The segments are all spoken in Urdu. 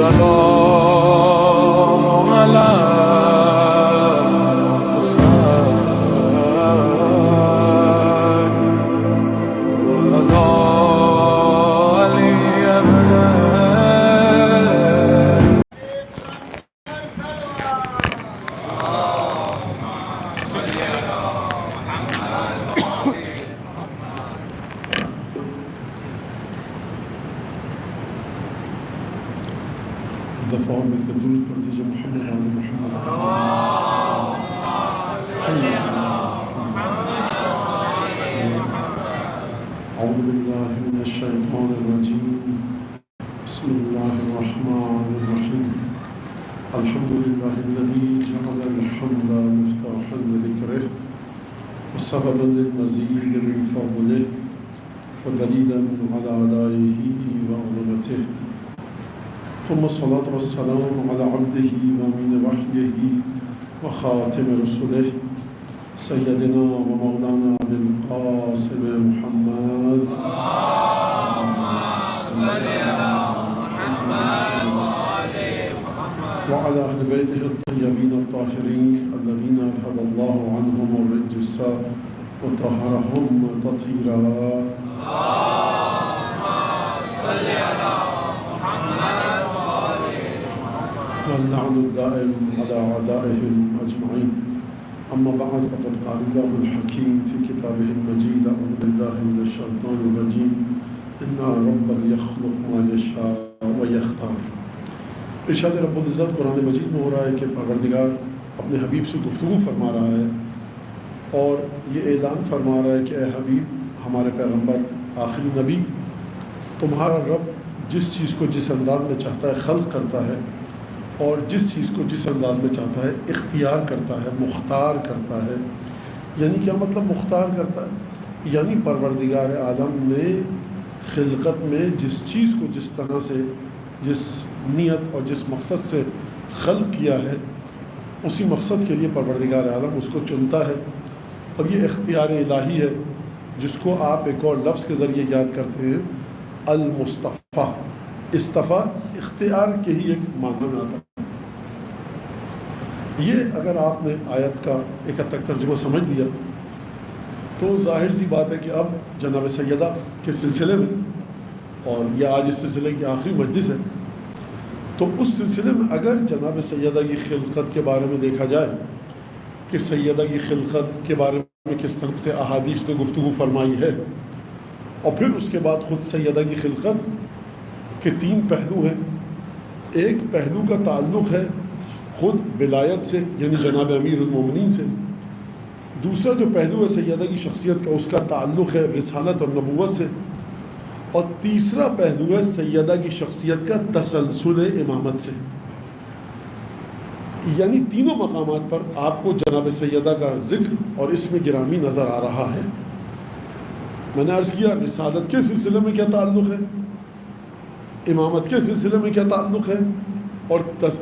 السلام على دفعہ مل کے درود پڑھ دیجیے محمد آل محمد اعوذ باللہ من الشیطان الرجیم بسم اللہ الرحمن الرحیم الحمد للہ الذی جعل الحمد مفتاحا لذکرہ وسببا للمزید من فضلہ ودلیلا علی آلائہ وعظمتہ ثم الصلاة والسلام على عبده وامين وحيه وخاتم رسله سيدنا ومولانا بالقاسم محمد وعلى أهل بيته الطيبين الطاهرين الذين أذهب الله عنهم الرجس وطهرهم تطهيرا واللعن الدائم على أعدائهم أجمعين أما بعد فقد قال الله الحكيم في كتابه المجيد أعوذ بالله من الشيطان الرجيم إن ربك يخلق ما يشاء ويختار. ارشاد رب العزت قرآن مجید میں ہو رہا ہے کہ پروردگار اپنے حبیب سے گفتگو فرما رہا ہے اور یہ اعلان فرما رہا ہے کہ اے حبیب ہمارے پیغمبر آخری نبی تمہارا رب جس چیز کو جس انداز میں چاہتا ہے خلق کرتا ہے اور جس چیز کو جس انداز میں چاہتا ہے اختیار کرتا ہے مختار کرتا ہے. یعنی کیا مطلب مختار کرتا ہے؟ یعنی پروردگار عالم نے خلقت میں جس چیز کو جس طرح سے جس نیت اور جس مقصد سے خلق کیا ہے اسی مقصد کے لیے پروردگار عالم اس کو چنتا ہے. اور یہ اختیار الہی ہے جس کو آپ ایک اور لفظ کے ذریعے یاد کرتے ہیں المصطفیٰ. استفا اختیار کے ہی ایک معنی میں آتا ہے. یہ اگر آپ نے آیت کا ایک حد تک ترجمہ سمجھ لیا تو ظاہر سی بات ہے کہ اب جناب سیدہ کے سلسلے میں اور یہ آج اس سلسلے کی آخری مجلس ہے تو اس سلسلے میں اگر جناب سیدہ کی خلقت کے بارے میں دیکھا جائے کہ سیدہ کی خلقت کے بارے میں کس طرح سے احادیث نے گفتگو فرمائی ہے اور پھر اس کے بعد خود سیدہ کی خلقت کہ 3 پہلو ہیں. ایک پہلو کا تعلق ہے خود ولایت سے یعنی جناب امیر المومنین سے. دوسرا جو پہلو ہے سیدہ کی شخصیت کا اس کا تعلق ہے رسالت اور نبوت سے. اور تیسرا پہلو ہے سیدہ کی شخصیت کا تسلسل امامت سے. یعنی تینوں مقامات پر آپ کو جناب سیدہ کا ذکر اور اسم گرامی نظر آ رہا ہے. میں نے عرض کیا رسالت کے سلسلے میں کیا تعلق ہے, امامت کے سلسلے میں کیا تعلق ہے, اور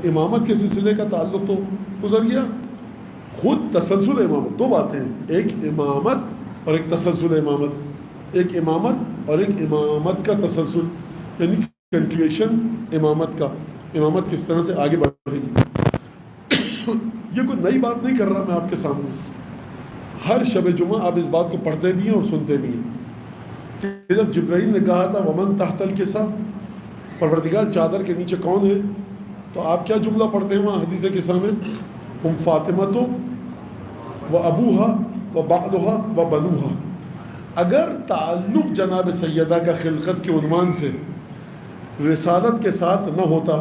امامت کے سلسلے کا تعلق تو گزر گیا. خود تسلسل امامت 2 باتیں ہیں, ایک امامت اور ایک تسلسل امامت. ایک امامت اور ایک امامت کا تسلسل یعنی کنٹینیوشن امامت کا, امامت کس طرح سے آگے بڑھے گی. یہ کوئی نئی بات نہیں کر رہا میں آپ کے سامنے. ہر شب جمعہ آپ اس بات کو پڑھتے بھی ہیں اور سنتے بھی ہیں کہ جب جبرائیل نے کہا تھا ومن تحت الکسا, پروردگار چادر کے نیچے کون ہے, تو آپ کیا جملہ پڑھتے ہیں وہاں حدیث کسا میں, ہم فاطمہ و ابوہا و بعلہا و بنوہا. اگر تعلق جناب سیدہ کا خلقت کے عنوان سے رسالت کے ساتھ نہ ہوتا,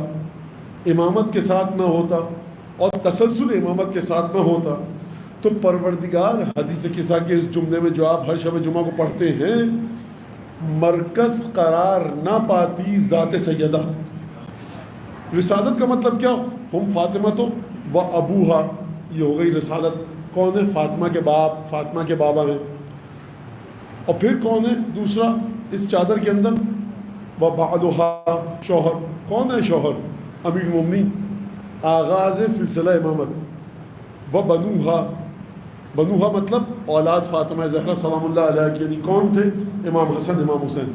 امامت کے ساتھ نہ ہوتا اور تسلسل امامت کے ساتھ نہ ہوتا تو پروردگار حدیث کسا کے اس جملے میں جو آپ ہر شب جمعہ کو پڑھتے ہیں مرکز قرار نہ پاتی ذات سیدہ. رسالت کا مطلب کیا, ہم فاطمہ تو و ابوہا, یہ ہو گئی رسالت. کون ہے, فاطمہ کے باپ, فاطمہ کے بابا ہیں. اور پھر کون ہے دوسرا اس چادر کے اندر, و بعلہا, شوہر. کون ہے شوہر, امیر المومنین, آغاز سلسلہ امامت. و بنوہا, بنوہا مطلب اولاد فاطمہ زہرا سلام اللہ علیہ کی, یعنی کون تھے, امام حسن امام حسین.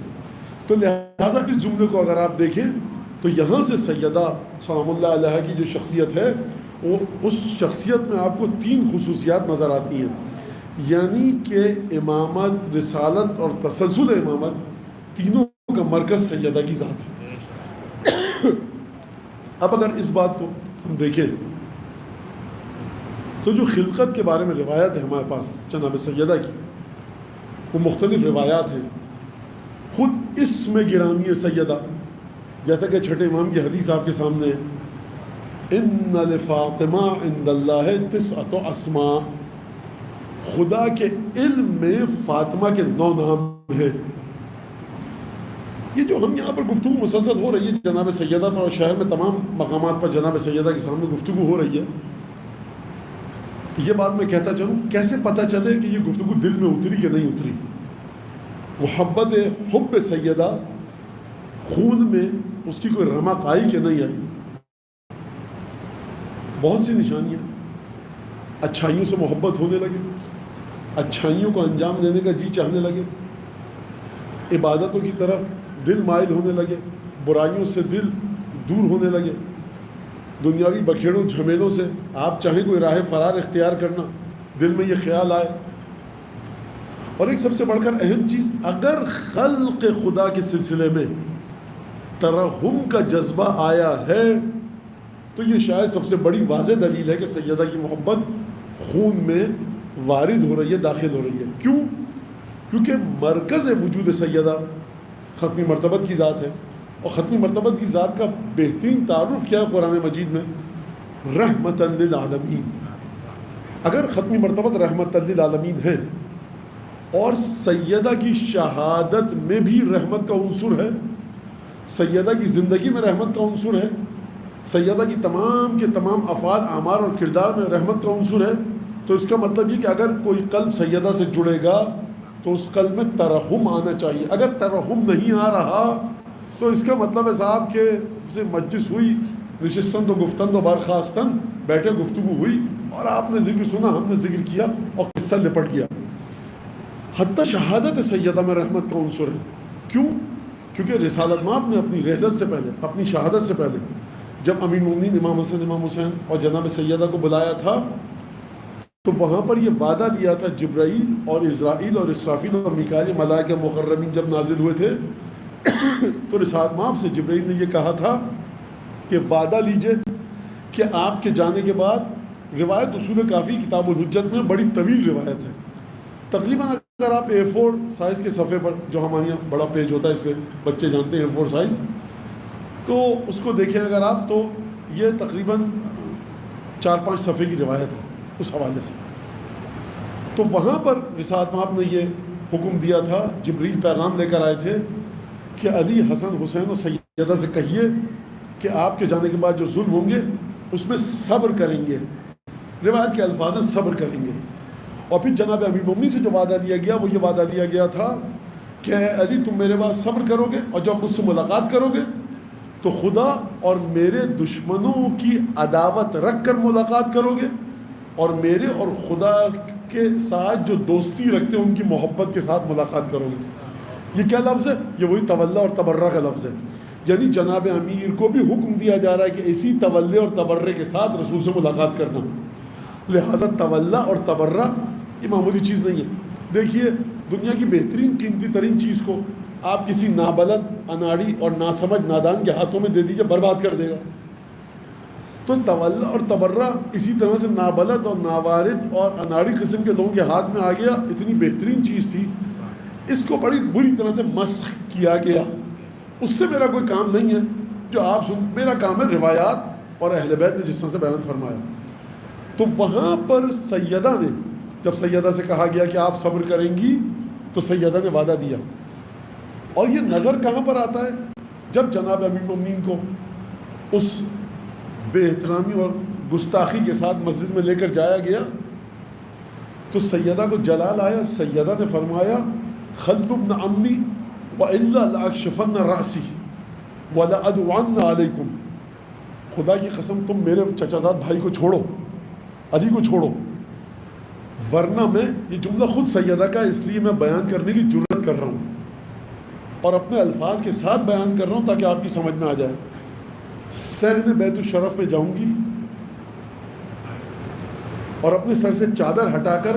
تو لہٰذا اس جملے کو اگر آپ دیکھیں تو یہاں سے سیدہ سلام اللہ علیہ کی جو شخصیت ہے وہ اس شخصیت میں آپ کو 3 خصوصیات نظر آتی ہیں، یعنی کہ امامت، رسالت اور تسلسل امامت تینوں کا مرکز سیدہ کی ذات ہے۔ اب اگر اس بات کو ہم دیکھیں تو جو خلقت کے بارے میں روایت ہے ہمارے پاس جناب سیدہ کی، وہ مختلف روایات ہیں۔ خود اسم گرامی سیدہ، جیسا کہ چھٹے امام کی حدیث آپ کے سامنے ہے، ان لفاطمہ عند اللہ 9 اسماء، خدا کے علم میں فاطمہ کے 9 نام ہیں۔ یہ جو ہم یہاں پر گفتگو مسلسل ہو رہی ہے جناب سیدہ پر، اور شہر میں تمام مقامات پر جناب سیدہ کے سامنے گفتگو ہو رہی ہے، یہ بات میں کہتا چلوں، کیسے پتہ چلے کہ یہ گفتگو دل میں اتری کہ نہیں اتری؟ محبت حب سیدہ خون میں اس کی کوئی رمق آئی کہ نہیں آئی؟ بہت سی نشانیاں، اچھائیوں سے محبت ہونے لگے، اچھائیوں کو انجام دینے کا جی چاہنے لگے، عبادتوں کی طرف دل مائل ہونے لگے، برائیوں سے دل دور ہونے لگے، دنیاوی بکھیڑوں جھمیلوں سے آپ چاہیں کوئی راہ فرار اختیار کرنا، دل میں یہ خیال آئے۔ اور ایک سب سے بڑھ کر اہم چیز، اگر خلق خدا کے سلسلے میں ترحم کا جذبہ آیا ہے تو یہ شاید سب سے بڑی واضح دلیل ہے کہ سیدہ کی محبت خون میں وارد ہو رہی ہے، داخل ہو رہی ہے۔ کیوں؟ کیونکہ مرکز وجود سیدہ ختمی مرتبت کی ذات ہے، اور ختمی مرتبت کی ذات کا بہترین تعارف کیا ہے قرآن مجید میں؟ رحمت للعالمین۔ اگر ختمی مرتبت رحمت للعالمین ہے اور سیدہ کی شہادت میں بھی رحمت کا عنصر ہے، سیدہ کی زندگی میں رحمت کا عنصر ہے، سیدہ کی تمام کے تمام افعال، اعمال اور کردار میں رحمت کا عنصر ہے، تو اس کا مطلب یہ کہ اگر کوئی قلب سیدہ سے جڑے گا تو اس قلب میں ترحم آنا چاہیے۔ اگر ترحم نہیں آ رہا تو اس کا مطلب ہے صاحب کہ سے مجلس ہوئی، نشستن و گفتن و برخاستن، بیٹھے گفتگو ہوئی اور آپ نے ذکر سنا، ہم نے ذکر کیا اور قصہ لپٹ گیا۔ حتیٰ شہادت سیدہ میں رحمت کا عنصر ہے۔ کیوں؟ کیونکہ رسالت مآب نے اپنی رحلت سے پہلے، اپنی شہادت سے پہلے، جب امیر المومنین امام حسن، امام حسین اور جناب سیدہ کو بلایا تھا تو وہاں پر یہ وعدہ لیا تھا، جبرائیل اور اسرائیل اور اسرافیل اور میکائیل ملائکہ مقربین جب نازل ہوئے تھے تو رسالت مآب سے جبرائیل نے یہ کہا تھا کہ وعدہ لیجئے کہ آپ کے جانے کے بعد، روایت اصول کافی کتاب الحجت میں بڑی طویل روایت ہے، تقریباً اگر آپ A4 سائز کے صفحے پر، جو ہمارے یہاں بڑا پیج ہوتا ہے اس پہ بچے جانتے ہیں A4 سائز، تو اس کو دیکھیں اگر آپ، تو یہ تقریباً 4-5 صفحے کی روایت ہے اس حوالے سے۔ تو وہاں پر رسالت مآب نے یہ حکم دیا تھا، جبریل پیغام لے کر آئے تھے کہ علی، حسن، حسین اور سیدہ سے کہیے کہ آپ کے جانے کے بعد جو ظلم ہوں گے اس میں صبر کریں گے، روایت کے الفاظ ہیں صبر کریں گے۔ اور پھر جناب امیر المومنین سے جو وعدہ لیا گیا وہ یہ وعدہ لیا گیا تھا کہ اے علی، تم میرے بعد صبر کرو گے اور جب مجھ سے ملاقات کرو گے تو خدا اور میرے دشمنوں کی عداوت رکھ کر ملاقات کرو گے، اور میرے اور خدا کے ساتھ جو دوستی رکھتے ہیں ان کی محبت کے ساتھ ملاقات کرو گے۔ یہ کیا لفظ ہے؟ یہ وہی تولا اور تبرہ کا لفظ ہے، یعنی جناب امیر کو بھی حکم دیا جا رہا ہے کہ اسی تولے اور تبرے کے ساتھ رسول سے ملاقات کرنا۔ لہذا تولا اور تبرہ یہ معمولی چیز نہیں ہے۔ دیکھیے، دنیا کی بہترین قیمتی ترین چیز کو آپ کسی نابلد، اناڑی اور ناسمجھ نادان کے ہاتھوں میں دے دیجئے، برباد کر دے گا۔ تو تولا اور تبرہ اسی طرح سے نابلد اور ناوارد اور اناڑی قسم کے لوگوں کے ہاتھ میں آ گیا، اتنی بہترین چیز تھی، اس کو بڑی بری طرح سے مسخ کیا گیا۔ اس سے میرا کوئی کام نہیں ہے، جو آپ میرا کام ہے روایات اور اہل بیت نے جس طرح سے بیان فرمایا۔ تو وہاں پر سیدہ نے، جب سیدہ سے کہا گیا کہ آپ صبر کریں گی، تو سیدہ نے وعدہ دیا۔ اور یہ نظر کہاں پر آتا ہے؟ جب جناب امیر المومنین کو اس بے احترامی اور گستاخی کے ساتھ مسجد میں لے کر جایا گیا تو سیدہ کو جلال آیا۔ سیدہ نے فرمایا، خلد ابن عمی وَإِلَّا لَأَكْشِفَنَّ رَأْسِي وَلَأَدْعُوَنَّ عَلَيْكُمْ، خدا کی قسم تم میرے چچا زاد بھائی کو چھوڑو، علی کو چھوڑو، ورنہ میں، یہ جملہ خود سیدہ کا اس لیے میں بیان کرنے کی جرات کر رہا ہوں اور اپنے الفاظ کے ساتھ بیان کر رہا ہوں تاکہ آپ کی سمجھ میں آ جائے۔ صحن بیت الشرف میں جاؤں گی اور اپنے سر سے چادر ہٹا کر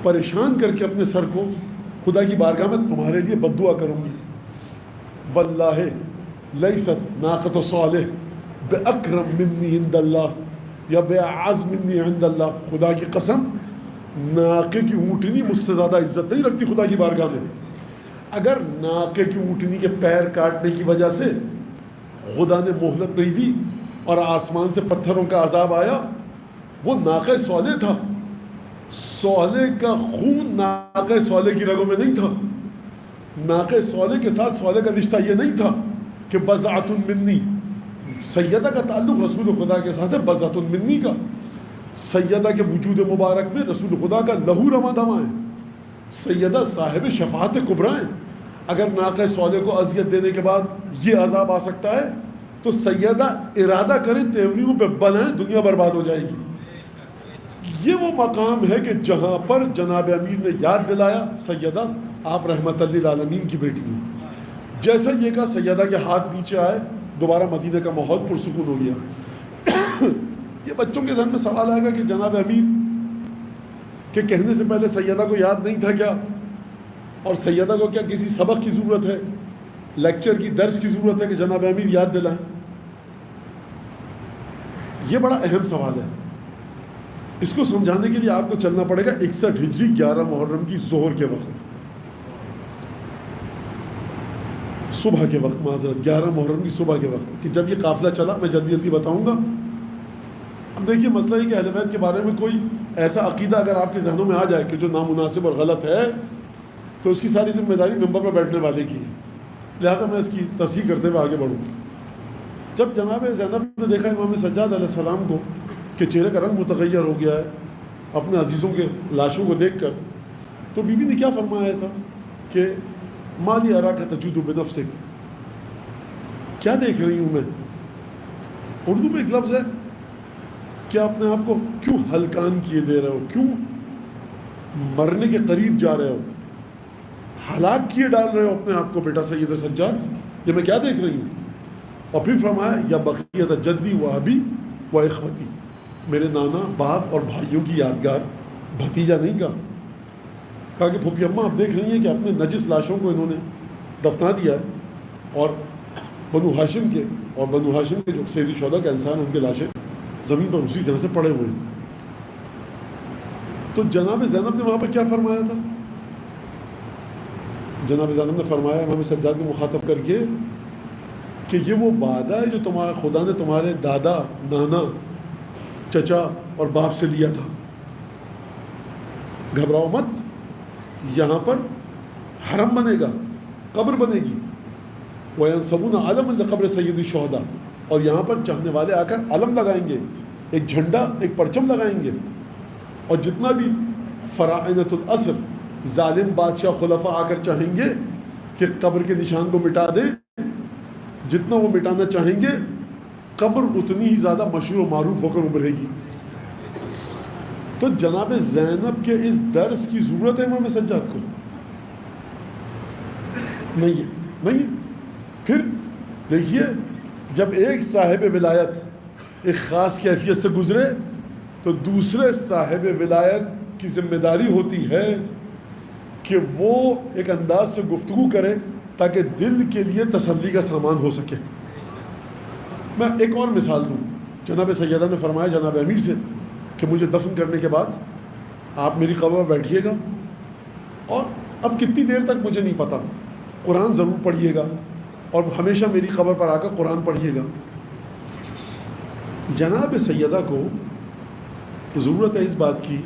پریشان کر کے اپنے سر کو خدا کی بارگاہ میں تمہارے لیے بد دعا کروں گی. واللہ لیست ناقۃ صالح باکرم منی عند اللہ یا باعز منی عند اللہ. خدا کی قسم ناقے کی اونٹنی مجھ سے زیادہ عزت نہیں رکھتی خدا کی بارگاہ میں. اگر ناقے کی اونٹنی کے پیر کاٹنے کی وجہ سے خدا نے مہلت نہیں دی اور آسمان سے پتھروں کا عذاب آیا, وہ ناقہ صالح تھا. صالح کا خون ناقہ صالح کی رگوں میں نہیں تھا. ناقہ صالح کے ساتھ صالح کا رشتہ یہ نہیں تھا کہ بضعۃ منی. سیدہ کا تعلق رسول خدا کے ساتھ ہے, بضعۃ منی کا. سیدہ کے وجود مبارک میں رسول خدا کا لہو رواں دواں ہے. سیدہ صاحب شفاعت کبریٰ ہیں. اگر ناقہ صالح کو اذیت دینے کے بعد یہ عذاب آ سکتا ہے تو سیدہ ارادہ کریں تیوریوں پہ بنائیں, دنیا برباد ہو جائے گی. یہ وہ مقام ہے کہ جہاں پر جناب امیر نے یاد دلایا سیدہ آپ رحمت للعالمین کی بیٹی ہیں. جیسا یہ کہا سیدہ کے ہاتھ نیچے آئے, دوبارہ مدینہ کا ماحول پرسکون ہو گیا. یہ بچوں کے ذہن میں سوال آئے گا کہ جناب امیر کے کہنے سے پہلے سیدہ کو یاد نہیں تھا کیا, اور سیدہ کو کیا کسی سبق کی ضرورت ہے, لیکچر کی, درس کی ضرورت ہے کہ جناب امیر یاد دلائیں. یہ بڑا اہم سوال ہے. اس کو سمجھانے کے لیے آپ کو چلنا پڑے گا 61 ہجری 11 محرم کی ظہر کے وقت, صبح کے وقت, معذرت 11 محرم کی صبح کے وقت, کہ جب یہ قافلہ چلا. میں جلدی جلدی بتاؤں گا. اب دیکھیے مسئلہ ہے کہ اہل بیت کے بارے میں کوئی ایسا عقیدہ اگر آپ کے ذہنوں میں آ جائے کہ جو نامناسب اور غلط ہے تو اس کی ساری ذمہ داری ممبر پر بیٹھنے والے کی ہے. لہٰذا میں اس کی تصحیح کرتے ہوئے آگے بڑھوں. جب جناب زینب نے دیکھا امام سجاد علیہ السلام کو کہ چہرے کا رنگ متغیر ہو گیا ہے اپنے عزیزوں کے لاشوں کو دیکھ کر, تو بی بی نے کیا فرمایا تھا کہ مالی ارا کا تجود بنفسک, کیا دیکھ رہی ہوں میں. اردو میں ایک لفظ ہے کہ اپنے آپ کو کیوں ہلکان کیے دے رہے ہو, کیوں مرنے کے قریب جا رہے ہو, ہلاک کیے ڈال رہے ہو اپنے آپ کو بیٹا سید سجاد, یہ میں کیا دیکھ رہی ہوں. اور پھر فرمایا یا بقیت جدی و ابی و اخوتی, میرے نانا باپ اور بھائیوں کی یادگار, بھتیجا نہیں کہا. کہا کہ پھوپھی اماں آپ دیکھ رہی ہیں کہ اپنے نجس لاشوں کو انہوں نے دفنا دیا ہے اور بنو ہاشم کے جو سید الشہداء کے انسان ان کے لاشیں زمین پر اسی طرح سے پڑے ہوئے ہیں. تو جناب زینب نے وہاں پر کیا فرمایا تھا؟ جناب زینب نے فرمایا امام سجاد کو مخاطب کر کے کہ یہ وہ وعدہ ہے جو خدا نے تمہارے دادا, نانا, چچا اور باپ سے لیا تھا. گھبراؤ مت, یہاں پر حرم بنے گا, قبر بنے گی. وَيَنْصَبُونَ عَلَمًا لِقَبْرِ سَيِّدِ الشُّهَدَاء, اور یہاں پر چاہنے والے آ کر علم لگائیں گے, ایک جھنڈا, ایک پرچم لگائیں گے. اور جتنا بھی فراعنۃ العصر ظالم بادشاہ خلفاء آ کر چاہیں گے کہ قبر کے نشان کو مٹا دیں, جتنا وہ مٹانا چاہیں گے قبر اتنی ہی زیادہ مشہور و معروف ہو کر ابھرے گی. تو جناب زینب کے اس درس کی ضرورت ہے امام سجاد کو نہیں ہے. پھر دیکھیے جب ایک صاحب ولایت ایک خاص کیفیت سے گزرے تو دوسرے صاحب ولایت کی ذمہ داری ہوتی ہے کہ وہ ایک انداز سے گفتگو کرے تاکہ دل کے لیے تسلی کا سامان ہو سکے. میں ایک اور مثال دوں. جناب سیدہ نے فرمایا جناب امیر سے کہ مجھے دفن کرنے کے بعد آپ میری قبر پر بیٹھیے گا اور اب کتنی دیر تک مجھے نہیں پتا, قرآن ضرور پڑھیے گا اور ہمیشہ میری قبر پر آ کر قرآن پڑھیے گا. جناب سیدہ کو ضرورت ہے اس بات کی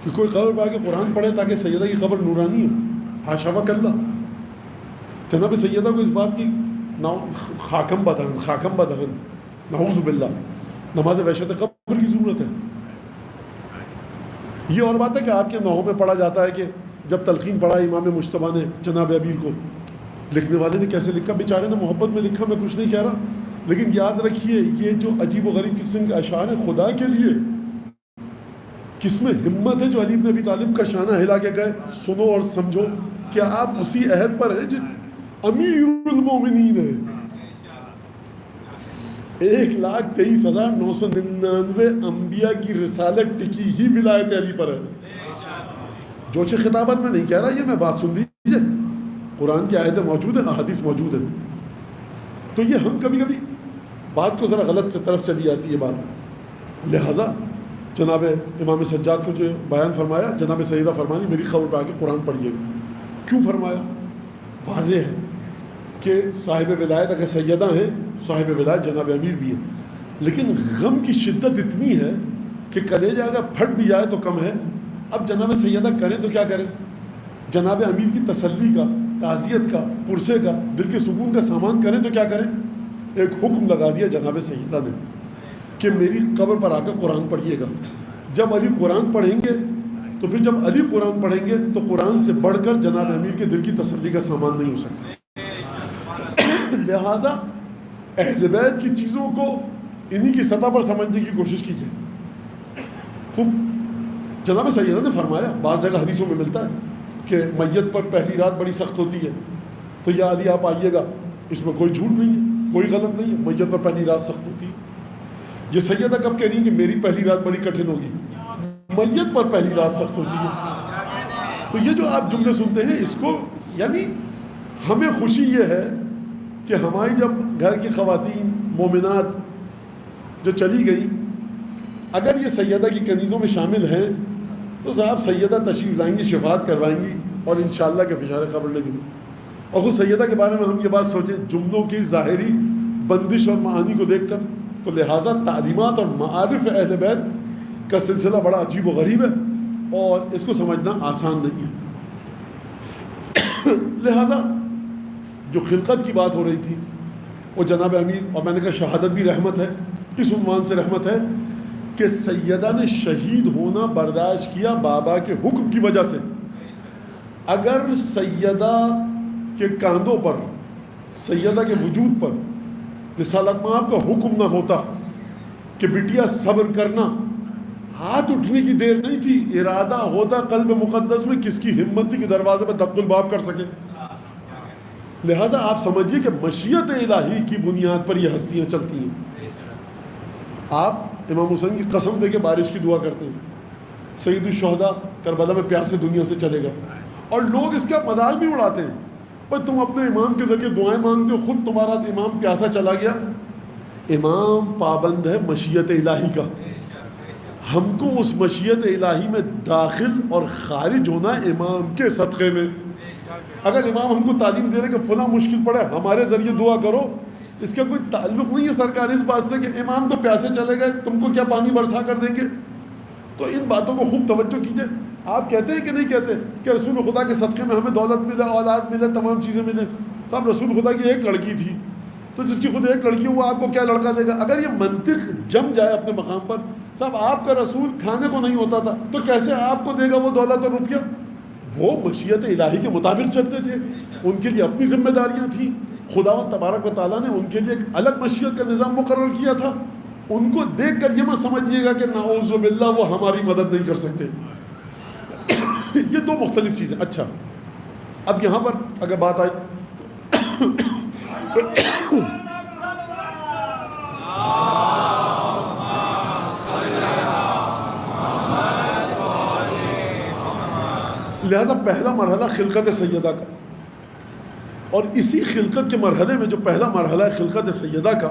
کہ کوئی قبر پر آ کے قرآن پڑھے تاکہ سیدہ کی قبر نورانی ہو, حاشا وکلا. جناب سیدہ کو اس بات کی خاکم بدہن نعوذ باللہ نماز وحشت قبر کی ضرورت ہے. یہ اور بات ہے کہ آپ کے نوحوں میں پڑھا جاتا ہے کہ جب تلقین پڑھا امام مجتبیٰ نے جناب ابیر کو, لکھنے والے نے کیسے لکھا, بیچارے نے محبت میں لکھا, میں کچھ نہیں کہہ رہا, لیکن یاد رکھیے یہ جو عجیب و غریب قسم کے اشعار ہیں خدا کے لیے, کس میں ہمت ہے جو علی بن ابی طالب کا شانہ ہلا کے گئے سنو اور سمجھو. کیا آپ اسی عہد پر ہیں جو امیر المومنین ہے, 1,23,999 انبیاء کی رسالت ٹکی ہی ولایت علی پر ہے. جو چھ خطابت میں نہیں کہہ رہا، یہ میں بات سن لیجیے، قرآن کی آیتیں موجود ہیں، احادیث موجود ہیں. تو یہ ہم کبھی کبھی بات کو ذرا غلط سے طرف چلی جاتی ہے بات. لہٰذا جناب امام سجاد کو جو بیان فرمایا، جناب سیدہ فرمانی میری خبر پہ آ کے قرآن پڑھیے گا. کیوں فرمایا؟ واضح ہے کہ صاحب ولایت اگر سیدہ ہیں، صاحب ولایت جناب امیر بھی ہیں، لیکن غم کی شدت اتنی ہے کہ کلیجہ اگر پھٹ بھی جائے تو کم ہے. اب جناب سیدہ کریں تو کیا کریں؟ جناب امیر کی تسلی کا، تعزیت کا، پرسے کا، دل کے سکون کا سامان کریں تو کیا کریں؟ ایک حکم لگا دیا جناب سیدہ نے کہ میری قبر پر آ کر قرآن پڑھیے گا. جب علی قرآن پڑھیں گے تو پھر جب علی قرآن پڑھیں گے تو قرآن سے بڑھ کر جناب امیر کے دل کی تسلی کا سامان نہیں ہو سکتا. لہٰذا اہل بیت کی چیزوں کو انہی کی سطح پر سمجھنے کی کوشش کیجیے. خوب جناب سیدہ نے فرمایا، بعض جگہ حدیثوں میں ملتا ہے کہ میت پر پہلی رات بڑی سخت ہوتی ہے، تو یا علی آپ آئیے گا. اس میں کوئی جھوٹ نہیں ہے، کوئی غلط نہیں ہے، میت پر پہلی رات سخت ہوتی ہے. یہ سیدہ کب کہہ رہی کہ میری پہلی رات بڑی کٹھن ہوگی؟ میت پر پہلی رات سخت ہوتی ہے. تو یہ جو آپ جملے سنتے ہیں، اس کو یعنی ہمیں خوشی یہ ہے کہ ہماری جب گھر کی خواتین مومنات جو چلی گئیں، اگر یہ سیدہ کی کنیزوں میں شامل ہیں تو صاحب سیدہ تشریف لائیں گی، شفاعت کروائیں گی اور انشاءاللہ کے فشار قبر لگیں گی. اور خود سیدہ کے بارے میں ہم یہ بات سوچیں جملوں کی ظاہری بندش اور معانی کو دیکھ کر، تو لہٰذا تعلیمات اور معارف اہل بیت کا سلسلہ بڑا عجیب و غریب ہے اور اس کو سمجھنا آسان نہیں ہے. لہٰذا جو خلقت کی بات ہو رہی تھی وہ جناب امیر، اور میں نے کہا شہادت بھی رحمت ہے، اس عنوان سے رحمت ہے کہ سیدہ نے شہید ہونا برداشت کیا بابا کے حکم کی وجہ سے. اگر سیدہ کے کاندھوں پر، سیدہ کے وجود پر رسالت مآب کا حکم نہ ہوتا کہ بٹیا صبر کرنا، ہاتھ اٹھنے کی دیر نہیں تھی، ارادہ ہوتا قلب مقدس میں، کس کی ہمت تھی کہ دروازے پہ دق الباب کر سکے. لہٰذا آپ سمجھیے کہ مشیت الہی کی بنیاد پر یہ ہستیاں چلتی ہیں. آپ امام حسین کی قسم دے کے بارش کی دعا کرتے ہیں، سید الشہداء کربلا میں پیاسے دنیا سے چلے گئے، اور لوگ اس کا مذاق بھی اڑاتے ہیں. پر تم اپنے امام کے ذریعے دعائیں مانگتے ہو، خود تمہارا امام پیاسا چلا گیا. امام پابند ہے مشیت الہی کا. ہم کو اس مشیت الہی میں داخل اور خارج ہونا امام کے صدقے میں. اگر امام ہم کو تعلیم دے رہے کہ فلاں مشکل پڑے ہمارے ذریعے دعا کرو، اس کا کوئی تعلق نہیں ہے سرکار اس بات سے کہ امام تو پیاسے چلے گئے، تم کو کیا پانی برسا کر دیں گے. تو ان باتوں کو خوب توجہ کیجئے. آپ کہتے ہیں کہ نہیں کہتے کہ رسول خدا کے صدقے میں ہمیں دولت ملے، اولاد ملے، تمام چیزیں ملیں؟ صاحب رسول خدا کی ایک لڑکی تھی، تو جس کی خود ایک لڑکی وہ آپ کو کیا لڑکا دے گا؟ اگر یہ منطق جم جائے اپنے مقام پر، صاحب آپ کا رسول کھانے کو نہیں ہوتا تھا تو کیسے آپ کو دے گا وہ دولت اور روپیہ؟ وہ مشیت الہی کے مطابق چلتے تھے، ان کے لیے اپنی ذمہ داریاں تھیں. خداوند تبارک و تعالیٰ نے ان کے لیے ایک الگ مشیت کا نظام مقرر کیا تھا. ان کو دیکھ کر یہ مت سمجھیے گا کہ نعوذ باللہ وہ ہماری مدد نہیں کر سکتے. یہ دو مختلف چیزیں. اچھا، اب یہاں پر اگر بات آئی لہذا پہلا مرحلہ خلقت سیدہ کا، اور اسی خلقت کے مرحلے میں جو پہلا مرحلہ ہے خلقت سیدہ کا،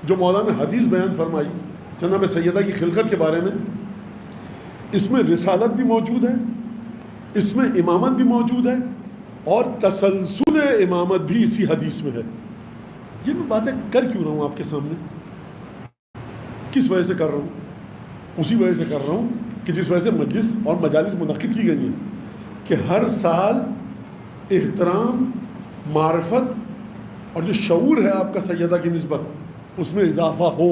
جو مولانا نے حدیث بیان فرمائی جناب سیدہ کی خلقت کے بارے میں، اس میں رسالت بھی موجود ہے، اس میں امامت بھی موجود ہے، اور تسلسل امامت بھی اسی حدیث میں ہے. یہ میں باتیں کر کیوں رہا ہوں آپ کے سامنے؟ کس وجہ سے کر رہا ہوں؟ اسی وجہ سے کر رہا ہوں کہ جس وجہ سے مجلس اور مجالس منعقد کی گئی ہیں کہ ہر سال احترام، معرفت اور جو شعور ہے آپ کا سیدہ کی نسبت، اس میں اضافہ ہو.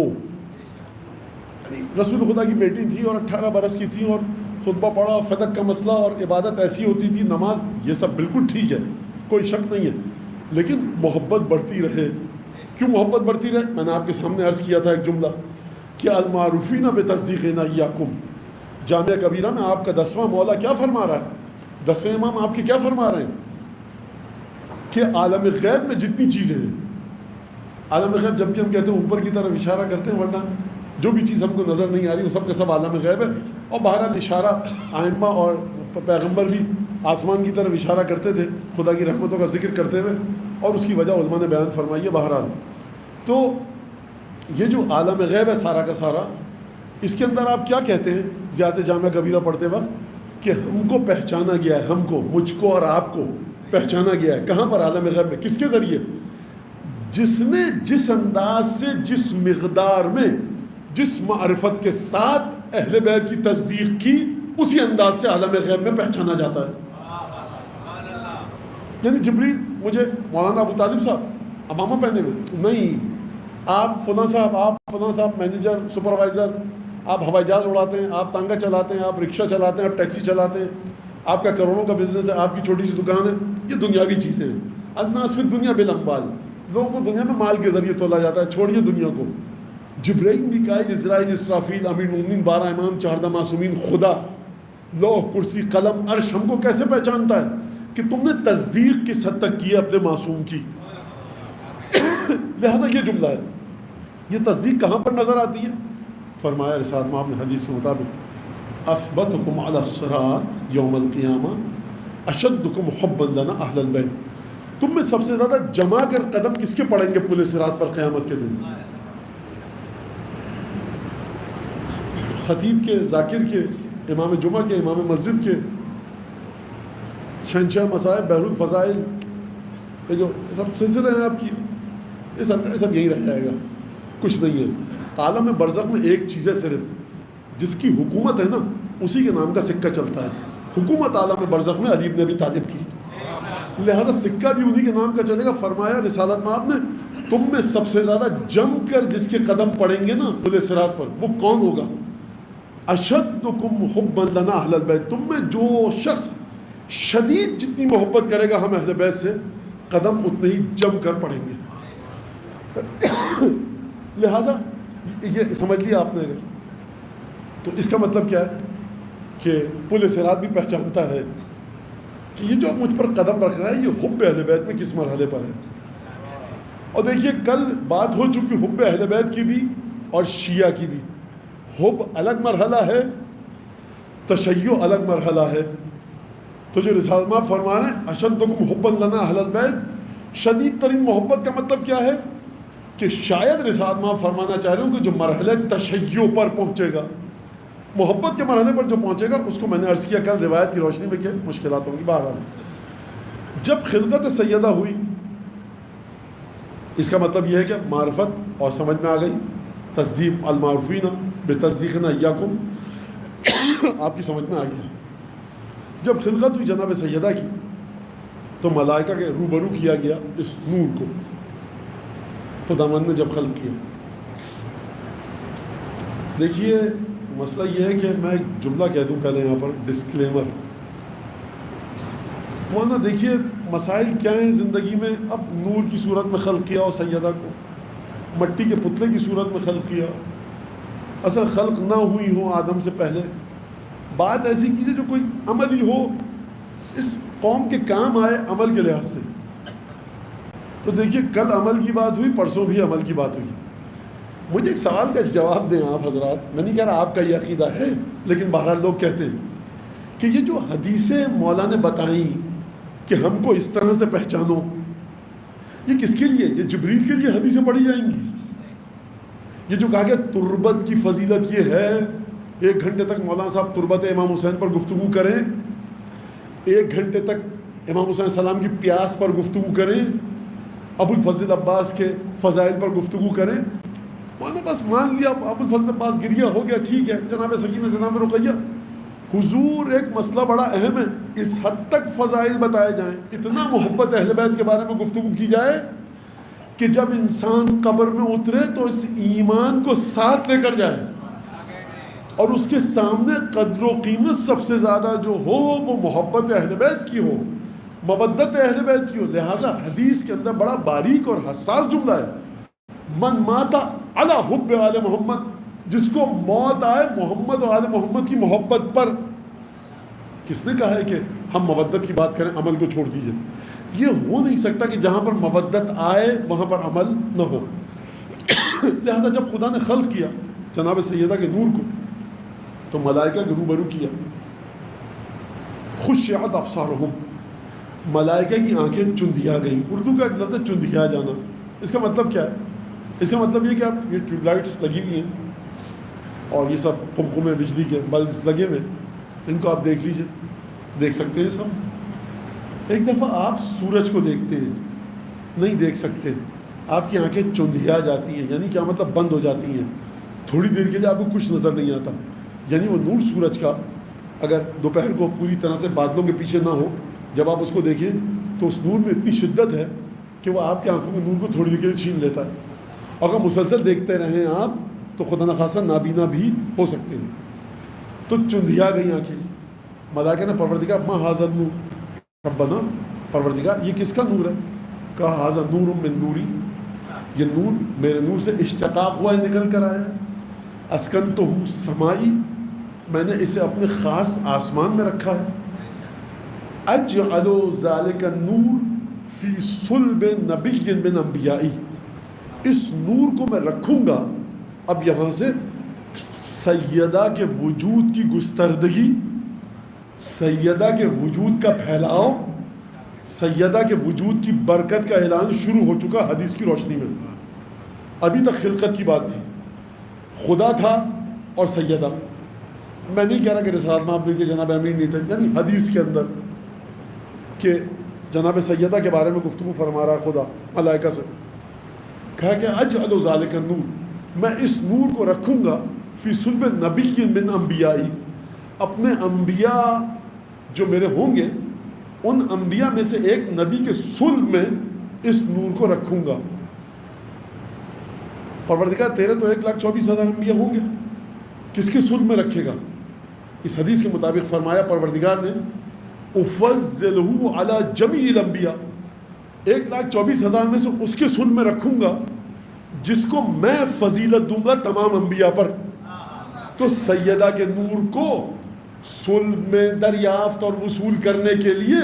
رسول خدا کی بیٹی تھی اور 18 برس کی تھی اور خطبہ پڑھا، فدق کا مسئلہ اور عبادت ایسی ہوتی تھی، نماز، یہ سب بالکل ٹھیک ہے، کوئی شک نہیں ہے، لیکن محبت بڑھتی رہے. کیوں محبت بڑھتی رہے؟ میں نے آپ کے سامنے عرض کیا تھا ایک جملہ کہ المعروفین بتصدیقنا ایاکم، جامعہ کبیرہ میں آپ کا 10واں مولا کیا فرما رہا ہے، 10ویں امام آپ کے کیا فرما رہے ہیں کہ عالم غیب میں جتنی چیزیں ہیں عالم غیب جب بھی ہم کہتے ہیں اوپر کی طرف اشارہ کرتے ہیں، ورنہ جو بھی چیز ہم کو نظر نہیں آ رہی وہ سب کا سب عالم غیب ہے. اور بہرحال اشارہ ائمہ اور پیغمبر بھی آسمان کی طرف اشارہ کرتے تھے خدا کی رحمتوں کا ذکر کرتے ہوئے، اور اس کی وجہ علماء نے بیان فرمائی ہے. بہرحال تو یہ جو عالم غیب ہے سارا کا سارا، اس کے اندر آپ کیا کہتے ہیں زیادہ جامعہ کبیرہ پڑھتے وقت کہ ہم کو پہچانا گیا ہے، ہم کو، مجھ کو اور آپ کو پہچانا گیا ہے. کہاں پر؟ عالم غیب میں. کس کے ذریعے؟ جس نے جس انداز سے، جس مقدار میں، جس معرفت کے ساتھ اہل بیت کی تصدیق کی، اسی انداز سے عالم غیب میں پہچانا جاتا ہے. یعنی جبریل مجھے مولانا ابو طالب صاحب امامہ پہنے ہوئے نہیں، آپ فلاں صاحب، آپ فلاں صاحب مینیجر، سپروائزر، آپ ہوائی جہاز اڑاتے ہیں، آپ تانگا چلاتے ہیں، آپ رکشہ چلاتے ہیں، آپ ٹیکسی چلاتے ہیں، آپ کا کروڑوں کا بزنس ہے، آپ کی چھوٹی سی دکان ہے، یہ دنیاوی چیزیں ہیں. الناس فی الدنیا بالاموال، لوگوں کو دنیا میں مال کے ذریعے تولا جاتا ہے. چھوڑیے دنیا کو. جبرائیل، میکائیل، اسرائیل، اسرافیل، امیر المؤمنین، 12 امام، 14 معصومین، خدا، لوح، کرسی، قلم، عرش ہم کو کیسے پہچانتا ہے کہ تم نے تصدیق کس حد تک کی ہے اپنے معصوم کی. لہذا یہ جملہ ہے. یہ تصدیق کہاں پر نظر آتی ہے؟ فرمایا ارشاد آپ نے حدیث کے مطابق اثبتکم علی الصراط یوم القیامہ اشدکم حبا لنا اہل البیت. تم میں سب سے زیادہ جما کر قدم کس کے پڑیں گے پل صراط پر قیامت کے دن؟ خطیب کے، ذاکر کے، امام جمعہ کے، امام مسجد کے، شہنشاہ مصائب، بحر الفضائل، یہ جو سب سلسلے ہیں آپ کی، یہ سب یہی رہ جائے گا، کچھ نہیں ہے. عالم برزخ میں ایک چیز ہے صرف، جس کی حکومت ہے نا، اسی کے نام کا سکہ چلتا ہے. حکومت عالم برزخ میں علی بن ابی طالب کی، لہذا سکہ بھی انہی کے نام کا چلے گا. فرمایا رسالت میں آپ نے تم میں سب سے زیادہ جم کر جس کے قدم پڑیں گے نا پل صراط پر، وہ کون ہوگا؟ اشدکم حبا لنا اہل البیت. تم میں جو شخص شدید جتنی محبت کرے گا ہم اہل بیت سے، قدم اتنے ہی جم کر پڑیں گے. لہذا یہ سمجھ لیا آپ نے. اگر تو اس کا مطلب کیا ہے کہ پل صراط بھی پہچانتا ہے کہ یہ جو مجھ پر قدم رکھ رہا ہے یہ حب اہل بیت میں کس مرحلے پر ہے. اور دیکھیے کل بات ہو چکی حب اہل بیت کی بھی اور شیعہ کی بھی. حب الگ مرحلہ ہے، تشیع الگ مرحلہ ہے. تو جو رسالت میں فرما رہے ہیں اشدکم حبا لنا اہل البیت، شدید ترین محبت کا مطلب کیا ہے کہ شاید رسالت میں فرمانا چاہ رہے ہوں کہ جو مرحلہ تشیع پر پہنچے گا، محبت کے مرحلے پر جو پہنچے گا، اس کو میں نے عرض کیا کل روایت کی روشنی میں کہ مشکلات ہوں گی. بہرحال جب خلقت سیدہ ہوئی، اس کا مطلب یہ ہے کہ معرفت اور سمجھ میں آ گئی. تصدیق المعروفین بتصدیقنا ایاکم، آپ کی سمجھ میں آ گیا. جب خلقت ہوئی جناب سیدہ کی تو ملائکہ کے روبرو کیا گیا اس نور کو، خداوند نے جب خلق کیا. دیکھیے مسئلہ یہ ہے کہ میں ایک جملہ کہہ دوں پہلے یہاں پر ڈسکلیمر. مولانا دیکھیے مسائل کیا ہیں زندگی میں. اب نور کی صورت میں خلق کیا اور سیدہ کو مٹی کے پتلے کی صورت میں خلق کیا. اصل خلق نہ ہوئی ہو آدم سے پہلے. بات ایسی کیجیے جو کوئی عمل ہی ہو، اس قوم کے کام آئے عمل کے لحاظ سے. تو دیکھیے کل عمل کی بات ہوئی، پرسوں بھی عمل کی بات ہوئی. مجھے ایک سوال کا جواب دیں آپ حضرات. میں نہیں کہہ رہا آپ کا یہ عقیدہ ہے، لیکن بہرحال لوگ کہتے ہیں کہ یہ جو حدیثیں مولا نے بتائیں کہ ہم کو اس طرح سے پہچانو، یہ کس کے لیے؟ یہ جبریل کے لیے حدیثیں پڑھی جائیں گی. یہ جو کہا کہ تربت کی فضیلت یہ ہے، 1 گھنٹے تک مولانا صاحب تربت امام حسین پر گفتگو کریں، 1 گھنٹے تک امام حسین السلام کی پیاس پر گفتگو کریں، ابو الفضل عباس کے فضائل پر گفتگو کریں. میں نے بس مان لیا ابو الفضل عباس گریا ہو گیا، ٹھیک ہے، جناب سکینہ، جناب رقیہ. حضور ایک مسئلہ بڑا اہم ہے، اس حد تک فضائل بتائے جائیں، اتنا محبت اہل بیت کے بارے میں گفتگو کی جائے کہ جب انسان قبر میں اترے تو اس ایمان کو ساتھ لے کر جائے، اور اس کے سامنے قدر و قیمت سب سے زیادہ جو ہو وہ محبت اہل بیت کی ہو، مودت اہل بیت کی ہو. لہٰذا حدیث کے اندر بڑا باریک اور حساس جملہ ہے، من ماتا علی حب آل محمد، جس کو موت آئے محمد و آل محمد کی محبت پر. کس نے کہا ہے کہ ہم مودت کی بات کریں عمل کو چھوڑ دیجئے؟ یہ ہو نہیں سکتا کہ جہاں پر مودت آئے وہاں پر عمل نہ ہو. لہذا جب خدا نے خلق کیا جناب سیدہ کے نور کو تو ملائکہ کے روبرو کیا. خشعت ابصارہم، ملائکہ کی آنکھیں چندھیا گئیں. اردو کا ایک لفظ ہے چندھیا جانا. اس کا مطلب کیا ہے؟ اس کا مطلب یہ کہ آپ یہ ٹیوب لائٹس لگی ہوئی ہیں اور یہ سب قمقمے بجلی کے بلبس لگے ہوئے، ان کو آپ دیکھ لیجئے، دیکھ سکتے ہیں سب. ایک دفعہ آپ سورج کو دیکھتے ہیں، نہیں دیکھ سکتے، آپ کی آنکھیں چندھیا جاتی ہیں. یعنی کیا مطلب؟ بند ہو جاتی ہیں. تھوڑی دیر کے لیے آپ کو کچھ نظر نہیں آتا. یعنی وہ نور سورج کا اگر دوپہر کو پوری طرح سے بادلوں کے پیچھے نہ ہو، جب آپ اس کو دیکھیں تو اس نور میں اتنی شدت ہے کہ وہ آپ کی آنکھوں کے نور کو تھوڑی دیر کے لیے چھین لیتا ہے. اگر مسلسل دیکھتے رہیں آپ تو خدا نخواستہ نابینا بھی ہو سکتے ہیں. تو چندھیا گئی آنکھیں. ملائکہ نے پروردگار ما ھذا النور، ربنا پروردگار یہ کس کا نور ہے؟ کہا ھذا نور من نوری، یہ نور میرے نور سے اشتقاق ہوا ہے، نکل کر آیا ہے. اسکنتہ سمائی، میں نے اسے اپنے خاص آسمان میں رکھا ہے. اجعل ذلک النور فی صلب نبی من انبیائی، اس نور کو میں رکھوں گا. اب یہاں سے سیدہ کے وجود کی گستردگی، سیدہ کے وجود کا پھیلاؤ، سیدہ کے وجود کی برکت کا اعلان شروع ہو چکا حدیث کی روشنی میں. ابھی تک خلقت کی بات تھی، خدا تھا اور سیدہ. میں نہیں کہہ رہا کہ رسالت میں آپ دیکھیے جناب امیر نہیں تھے، یعنی حدیث کے اندر کہ جناب سیدہ کے بارے میں گفتگو فرما رہا خدا ملائکہ سے. کہا کہ اجعل ذالک النور، میں اس نور کو رکھوں گا فی صلب نبی من انبیائی، اپنے انبیاء جو میرے ہوں گے ان انبیاء میں سے ایک نبی کے صلب میں اس نور کو رکھوں گا. پروردگار تیرے تو 1,24,000 انبیاء ہوں گے، کس کے صلب میں رکھے گا؟ اس حدیث کے مطابق فرمایا پروردگار نے افضلہ علی جمیع الانبیاء، 1,24,000 میں سے اس کے صلب میں رکھوں گا جس کو میں فضیلت دوں گا تمام انبیاء پر. تو سیدہ کے نور کو صلب میں دریافت اور وصول کرنے کے لیے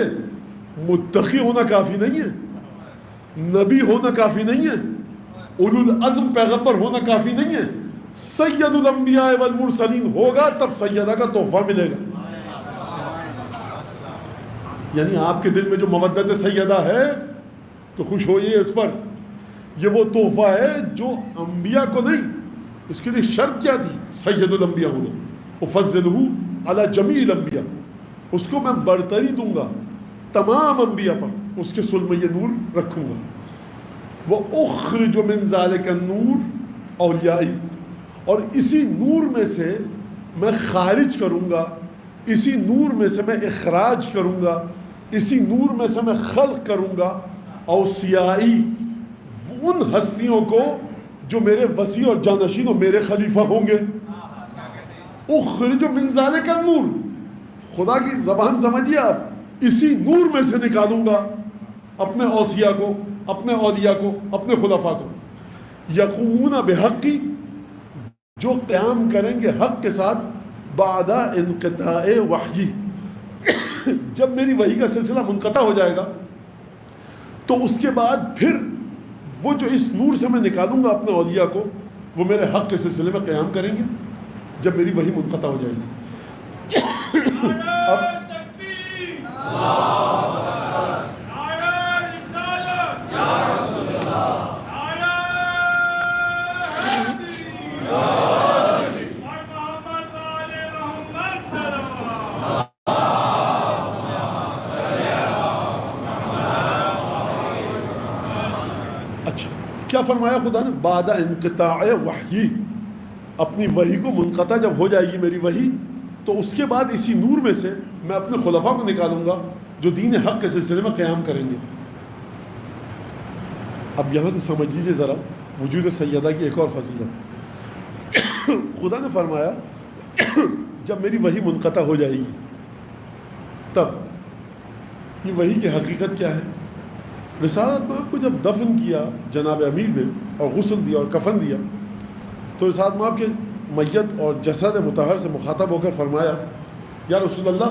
متقی ہونا کافی نہیں ہے، نبی ہونا کافی نہیں ہے، اولو العزم پیغمبر ہونا کافی نہیں ہے. سید الانبیاء والمرسلین ہوگا تب سیدہ کا تحفہ ملے گا. یعنی آپ کے دل میں جو مودت سیدہ ہے تو خوش ہوئیے اس پر. یہ وہ تحفہ ہے جو انبیاء کو نہیں، اس کے لیے شرط کیا تھی؟ سید الانبیاء ہونا. افضلہ علی جمیع الانبیاء، اس کو میں برتری دوں گا تمام انبیاء پر، اس کے صلب میں یہ نور رکھوں گا. وَأُخْرِجُ مِنْ ذَلِكَ النُّورِ اولیائی، اور اسی نور میں سے میں خارج کروں گا، اسی نور میں سے میں اخراج کروں گا، اسی نور میں سے میں خلق کروں گا اوصیائی، ان ہستیوں کو جو میرے وسیع اور جانشین اور میرے خلیفہ ہوں گے. اخرج من ذالک النور، خدا کی زبان سمجھیے آپ، اسی نور میں سے نکالوں گا اپنے اوصیاء کو، اپنے اولیاء کو، اپنے خلفاء کو. یقومون بحقی، جو قیام کریں گے حق کے ساتھ، بعد انقطاع وحی، جب میری وحی کا سلسلہ منقطع ہو جائے گا تو اس کے بعد پھر وہ جو اس نور سے میں نکالوں گا اپنے اولیاء کو، وہ میرے حق کے سلسلے میں قیام کریں گے جب میری وحی منقطع ہو جائے گی. اب کیا فرمایا خدا نے؟ بعد انقطاع وحی، اپنی وحی کو منقطع جب ہو جائے گی میری وحی تو اس کے بعد اسی نور میں سے میں اپنے خلفاء کو نکالوں گا جو دین حق کے سلسلے میں قیام کریں گے. اب یہاں سے سمجھ لیجیے ذرا وجود سیدہ کی ایک اور فضیلت. خدا نے فرمایا جب میری وحی منقطع ہو جائے گی تب یہ وحی کی حقیقت کیا ہے؟ رسالت میں آپ کو جب دفن کیا جناب امیر نے اور غسل دیا اور کفن دیا تو رسالت میں آپ کے میت اور جسد مطہر سے مخاطب ہو کر فرمایا یا رسول اللہ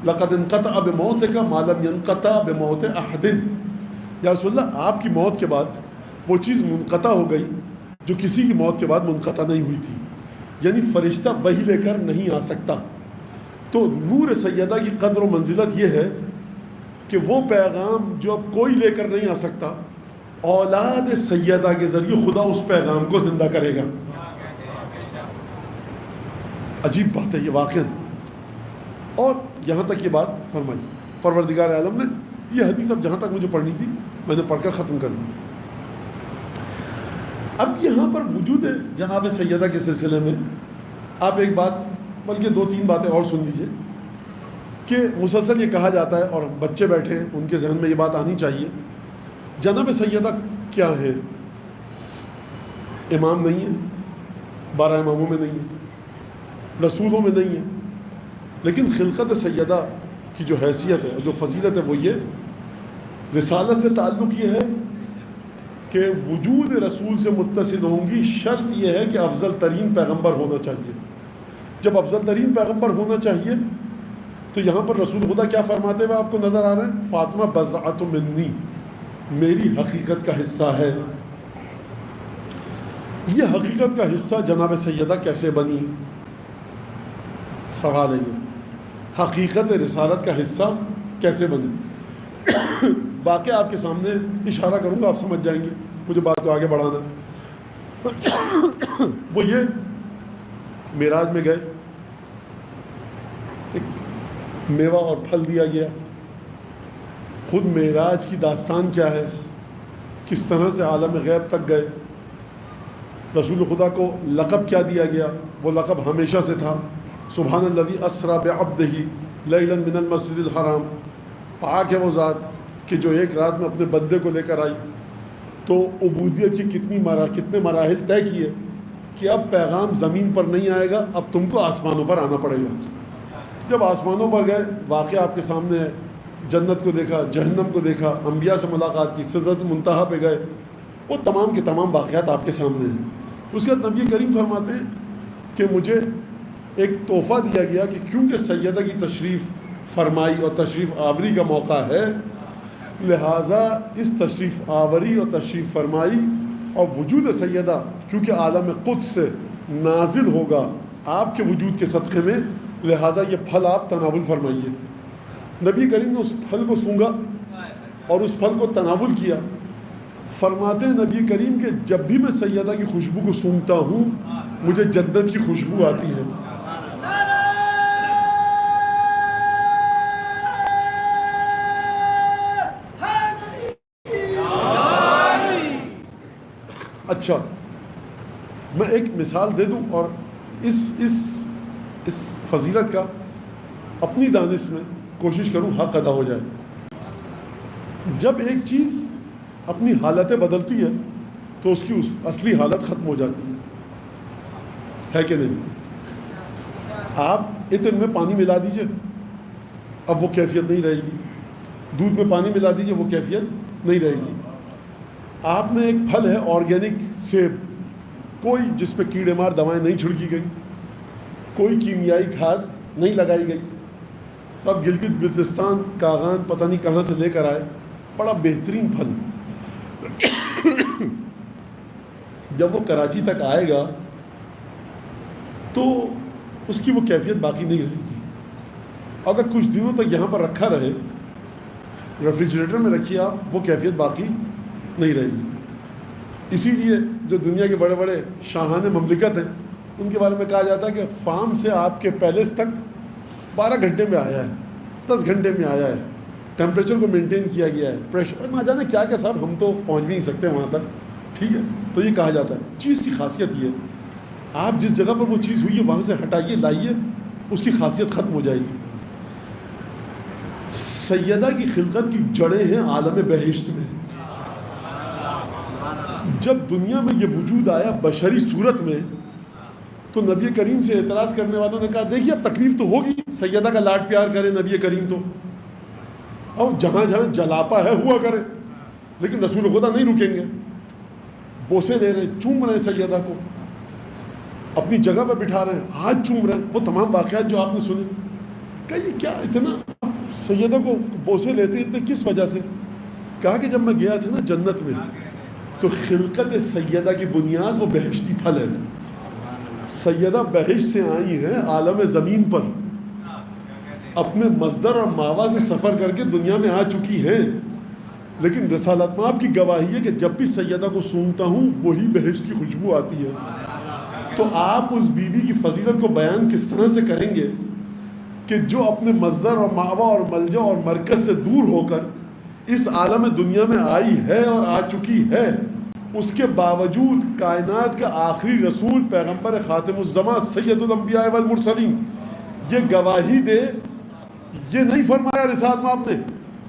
لقد انقطع بموتک ما لم ينقطع بموت احد، یا رسول اللہ آپ کی موت کے بعد وہ چیز منقطع ہو گئی جو کسی کی موت کے بعد منقطع نہیں ہوئی تھی، یعنی فرشتہ وہی لے کر نہیں آ سکتا۔ تو نور سیدہ کی قدر و منزلت یہ ہے کہ وہ پیغام جو اب کوئی لے کر نہیں آ سکتا، اولاد سیدہ کے ذریعے خدا اس پیغام کو زندہ کرے گا۔ عجیب بات ہے یہ واقعا۔ اور یہاں تک یہ بات فرمائی پروردگار عالم نے، یہ حدیث اب جہاں تک مجھے پڑھنی تھی میں نے پڑھ کر ختم کر دی۔ اب یہاں پر وجود جناب سیدہ کے سلسلے میں آپ ایک بات، بلکہ 2-3 باتیں اور سن لیجئے کہ مسلسل یہ کہا جاتا ہے، اور بچے بیٹھے ہیں ان کے ذہن میں یہ بات آنی چاہیے، جناب سیدہ کیا ہے؟ امام نہیں ہے، 12 اماموں میں نہیں ہے، رسولوں میں نہیں ہے، لیکن خلقت سیدہ کی جو حیثیت ہے اور جو فضیلت ہے وہ یہ رسالت سے تعلق یہ ہے کہ وجود رسول سے متصل ہوں گی، شرط یہ ہے کہ افضل ترین پیغمبر ہونا چاہیے۔ جب افضل ترین پیغمبر ہونا چاہیے تو یہاں پر رسول خدا کیا فرماتے ہوئے آپ کو نظر آ رہے ہیں؟ فاطمہ بضعۃ منی، میری حقیقت کا حصہ ہے۔ یہ حقیقت کا حصہ جناب سیدہ کیسے بنی؟ سوال ہے یہ، حقیقت رسالت کا حصہ کیسے بنی؟ واقعہ آپ کے سامنے اشارہ کروں گا، آپ سمجھ جائیں گے، مجھے بات کو آگے بڑھانا۔ وہ یہ معراج میں گئے، ایک میوہ اور پھل دیا گیا۔ خود معراج کی داستان کیا ہے، کس طرح سے عالم غیب تک گئے، رسول خدا کو لقب کیا دیا گیا، وہ لقب ہمیشہ سے تھا، سبحان الذی اسری بعبدہ لیلا من المسجد الحرام، پاک ہے وہ ذات کہ جو ایک رات میں اپنے بندے کو لے کر آئی۔ تو عبودیت کی کتنے مراحل طے کیے کہ اب پیغام زمین پر نہیں آئے گا، اب تم کو آسمانوں پر آنا پڑے گا۔ جب آسمانوں پر گئے، واقعہ آپ کے سامنے ہے، جنت کو دیکھا، جہنم کو دیکھا، انبیاء سے ملاقات کی، سدرۃ منتہا پہ گئے، وہ تمام کے تمام واقعات آپ کے سامنے ہیں۔ اس کے بعد نبی کریم فرماتے ہیں کہ مجھے ایک تحفہ دیا گیا کہ کیونکہ سیدہ کی تشریف فرمائی اور تشریف آوری کا موقع ہے، لہٰذا اس تشریف آوری اور تشریف فرمائی اور وجود سیدہ کیونکہ عالم قدس سے نازل ہوگا آپ کے وجود کے صدقے میں، لہٰذا یہ پھل آپ تناول فرمائیے۔ نبی کریم نے اس پھل کو سونگا اور اس پھل کو تناول کیا۔ فرماتے ہیں نبی کریم کہ جب بھی میں سیدہ کی خوشبو کو سونگتا ہوں مجھے جنت کی خوشبو آتی ہے۔ اچھا، میں ایک مثال دے دوں اور اس فضیلت کا اپنی دانش میں کوشش کروں حق ادا ہو جائے۔ جب ایک چیز اپنی حالتیں بدلتی ہے تو اس کی اصلی حالت ختم ہو جاتی ہے کہ نہیں؟ آپ عطر میں پانی ملا دیجئے، اب وہ کیفیت نہیں رہے گی، دودھ میں پانی ملا دیجئے، وہ کیفیت نہیں رہے گی۔ آپ نے ایک پھل ہے آرگینک سیب، کوئی جس پہ کیڑے مار دوائیں نہیں چھڑکی گئی، کوئی کیمیائی کھاد نہیں لگائی گئی، سب گلگت بلتستان کاغان پتہ نہیں کہاں سے لے کر آئے، بڑا بہترین پھل۔ جب وہ کراچی تک آئے گا تو اس کی وہ کیفیت باقی نہیں رہے گی۔ اگر کچھ دنوں تک یہاں پر رکھا رہے، ریفریجریٹر میں رکھیے آپ، وہ کیفیت باقی نہیں رہے گی۔ اسی لیے جو دنیا کے بڑے بڑے شاہان مملکت ہیں ان کے بارے میں کہا جاتا ہے کہ فارم سے آپ کے پیلیس تک 12 گھنٹے میں آیا ہے، 10 گھنٹے میں آیا ہے، ٹیمپریچر کو مینٹین کیا گیا ہے، پریشر نہ جانے کیا کیا صاحب، ہم تو پہنچ بھی نہیں سکتے وہاں تک، ٹھیک ہے۔ تو یہ کہا جاتا ہے چیز کی خاصیت یہ ہے، آپ جس جگہ پر وہ چیز ہوئی ہے وہاں سے ہٹائیے، لائیے، اس کی خاصیت ختم ہو جائے گی۔ سیدہ کی خلقت کی جڑیں ہیں عالم بہشت میں۔ جب دنیا میں یہ وجود آیا بشری صورت میں تو نبی کریم سے اعتراض کرنے والوں نے کہا دیکھیے اب تکلیف تو ہوگی، سیدہ کا لاڈ پیار کرے نبی کریم تو، اب جہاں جہاں جلاپا ہے ہوا کرے، لیکن رسول خدا نہیں رکیں گے، بوسے لے رہے ہیں، چوم رہے ہیں سیدہ کو، اپنی جگہ پہ بٹھا رہے ہیں، ہاتھ چوم رہے ہیں، وہ تمام واقعات جو آپ نے سنے۔ کہ یہ کیا اتنا سیدہ کو بوسے لیتے اتنے کس وجہ سے؟ کہا کہ جب میں گیا تھا نا جنت میں تو خلقت سیدہ کی بنیاد وہ بہشتی پھل ہے. سیدہ بہشت سے آئی ہیں عالم زمین پر، اپنے مصدر اور ماوا سے سفر کر کے دنیا میں آ چکی ہیں، لیکن رسالت مآب کی گواہی ہے کہ جب بھی سیدہ کو سونگتا ہوں وہی بہشت کی خوشبو آتی ہے. تو آپ اس بی بی کی فضیلت کو بیان کس طرح سے کریں گے کہ جو اپنے مصدر اور ماوا اور ملجا اور مرکز سے دور ہو کر اس عالم دنیا میں آئی ہے اور آ چکی ہے، اس کے باوجود کائنات کا آخری رسول پیغمبر خاتم الزمان سید الانبیاء والمرسلین یہ گواہی دے. یہ نہیں فرمایا رسالت مآب نے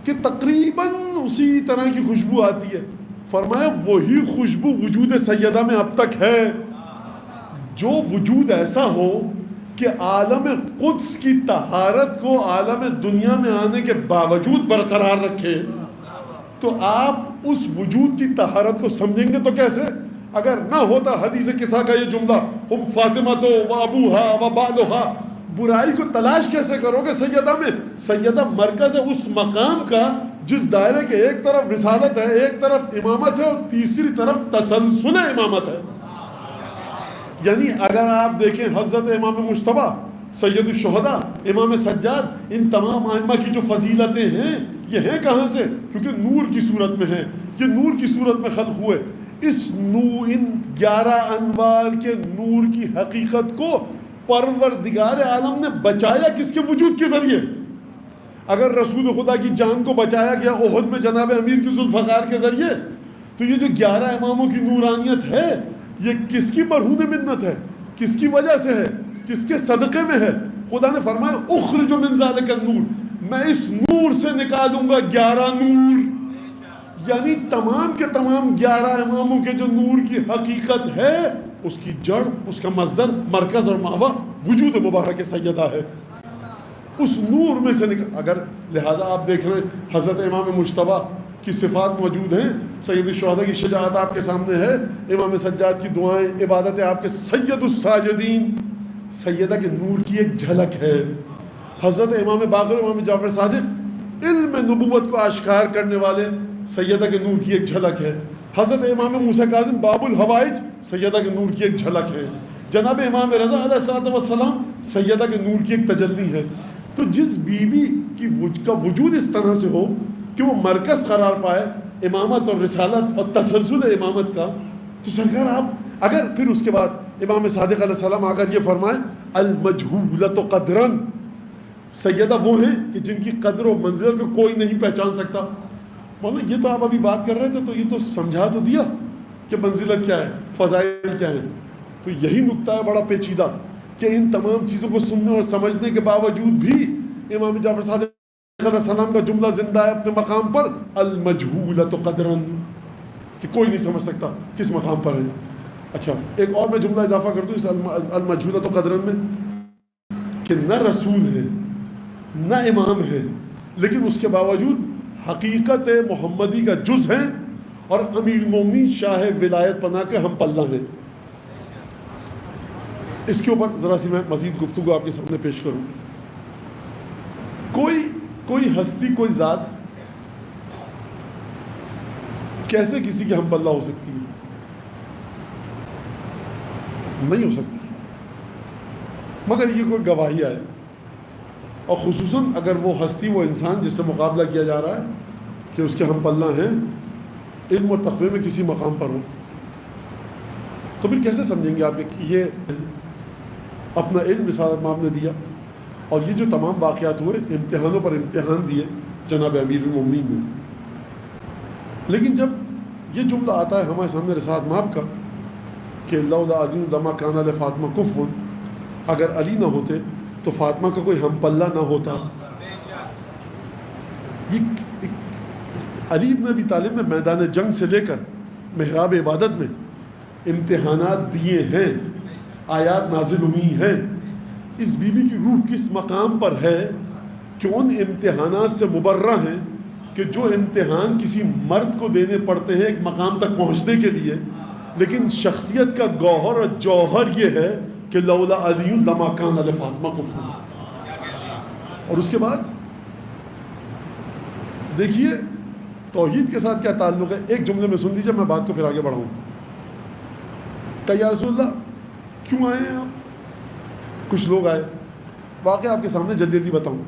کہ تقریباً اسی طرح کی خوشبو آتی ہے، فرمایا وہی خوشبو وجود سیدہ میں اب تک ہے. جو وجود ایسا ہو کہ عالم قدس کی طہارت کو عالم دنیا میں آنے کے باوجود برقرار رکھے، تو آپ اس وجود کی طہارت کو سمجھیں گے تو کیسے؟ اگر نہ ہوتا حدیث قصہ کا یہ جملہ ہم فاطمہ تو و ابوہا و بالہا، برائی کو تلاش کیسے کرو گے سیدہ میں؟ سیدہ مرکز ہے اس مقام کا جس دائرے کے ایک طرف رسالت ہے، ایک طرف امامت ہے اور تیسری طرف تسلسل امامت ہے. یعنی اگر آپ دیکھیں حضرت امام مجتبی سید الشہداء امام سجاد، ان تمام ائمہ کی جو فضیلتیں ہیں یہ ہیں کہاں سے؟ کیونکہ نور کی صورت میں ہیں، یہ نور کی صورت میں خلق ہوئے. اس نور، ان 11 انوار کے نور کی حقیقت کو پروردگار عالم نے بچایا کس کے وجود کے ذریعے؟ اگر رسول خدا کی جان کو بچایا گیا احد میں جناب امیر کی ذوالفقار کے ذریعے، تو یہ جو 11 اماموں کی نورانیت ہے یہ کس کی مرہون منت ہے؟ کس کی وجہ سے ہے؟ کس کے صدقے میں ہے؟ خدا نے فرمایا اخرج من ذالک النور، میں اس نور سے نکالوں گا 11 نور. یعنی تمام کے تمام 11 اماموں کے جو نور کی حقیقت ہے اس کی جڑ، اس کا مصدر، مرکز اور ماوا وجود مبارک سیدہ ہے. اس نور میں سے اگر لہٰذا آپ دیکھ رہے ہیں حضرت امام مجتبی کی صفات موجود ہیں، سید الشہداء کی شجاعت آپ کے سامنے ہے، امام سجاد کی دعائیں، عبادتیں آپ کے سید الساجدین، سیدہ کے نور کی ایک جھلک ہے. حضرت امام باقر، امام جعفر صادق علم نبوت کو آشکار کرنے والے، سیدہ کے نور کی ایک جھلک ہے. حضرت امام موسیٰ کاظم باب الحوائج، سیدہ کے نور کی ایک جھلک ہے. جناب امام رضا علیہ السلام سیدہ کے نور کی ایک تجلی ہے. تو جس بی بی کا وجود اس طرح سے ہو کہ وہ مرکز قرار پائے امامت اور رسالت اور تسلسل امامت کا، تو سرکار آپ اگر پھر اس کے بعد امام صادق علیہ السلام اگر یہ فرمائیں المجہولۃ قدراً، سیدہ وہ ہیں کہ جن کی قدر و منزلت کو کوئی نہیں پہچان سکتا. مولانا یہ تو آپ ابھی بات کر رہے تھے تو یہ تو سمجھا تو دیا کہ منزلت کیا ہے، فضائل کیا ہیں. تو یہی نکتہ ہے بڑا پیچیدہ کہ ان تمام چیزوں کو سننے اور سمجھنے کے باوجود بھی امام جعفر صادق علیہ السلام کا جملہ زندہ ہے اپنے مقام پر، المجہولۃ قدراً، کہ کوئی نہیں سمجھ سکتا کس مقام پر ہے. اچھا ایک اور میں جملہ اضافہ کر دوں اس المجہولۃ قدراً میں کہ نہ رسول ہے نہ امام ہے، لیکن اس کے باوجود حقیقت محمدی کا جز ہیں اور امیر المومنین شاہ ولایت پناہ کے ہم پلہ ہیں. اس کے اوپر ذرا سی میں مزید گفتگو آپ کے سامنے پیش کروں. کوئی ہستی، کوئی ذات کیسے کسی کے ہم پلہ ہو سکتی ہے؟ نہیں ہو سکتی، مگر یہ کوئی گواہی ہے، اور خصوصاً اگر وہ ہستی، وہ انسان جس سے مقابلہ کیا جا رہا ہے کہ اس کے ہم پلہ ہیں، علم اور تقوی میں کسی مقام پر ہو، تو پھر کیسے سمجھیں گے آپ کہ یہ اپنا علم رسالت مآب نے دیا اور یہ جو تمام واقعات ہوئے امتحانوں پر امتحان دیے جناب امیر المومنین نے. لیکن جب یہ جملہ آتا ہے ہمارے سامنے رسالت مآب کا کہ لولا علی لما کان لفاطمہ کفو، اگر علی نہ ہوتے تو فاطمہ کا کوئی ہم پلہ نہ ہوتا. علی ابن ابی طالب نے میدان جنگ سے لے کر محراب عبادت میں امتحانات دیے ہیں، آیات نازل ہوئی ہیں. اس بی بی کی روح کس مقام پر ہے کہ ان امتحانات سے مبرہ ہیں کہ جو امتحان کسی مرد کو دینے پڑتے ہیں ایک مقام تک پہنچنے کے لیے، لیکن شخصیت کا گوہر اور جوہر یہ ہے کہ لولا علی لما کان لفاطمہ کفو. اور اس کے بعد دیکھیے توحید کے ساتھ کیا تعلق ہے. ایک جملے میں سن لیجیے, میں بات کو پھر آگے بڑھاؤں. کہ یا رسول اللہ کیوں آئے ہیں آپ؟ کچھ لوگ آئے, واقعہ آپ کے سامنے جلدی جلدی بتاؤں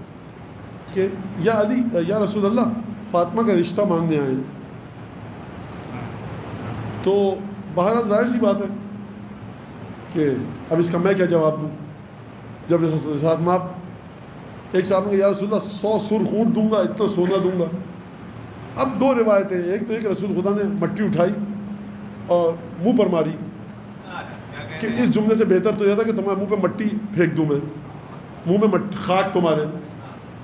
کہ یا علی یا رسول اللہ فاطمہ کا رشتہ مانگنے آئے ہیں. تو بہرحال ظاہر سی بات ہے کہ اب اس کا میں کیا جواب دوں. جب ساتھ میں آپ ایک صاحب نے کہا یا رسول اللہ 100 سرخ اونٹ دوں گا, اتنا سونا دوں گا. اب دو روایتیں, ایک تو ایک رسول خدا نے مٹی اٹھائی اور منہ پر ماری کہ اس جملے سے بہتر تو یہ تھا کہ تمہارے منہ پہ مٹی پھینک دوں میں, منہ میں خاک تمہارے.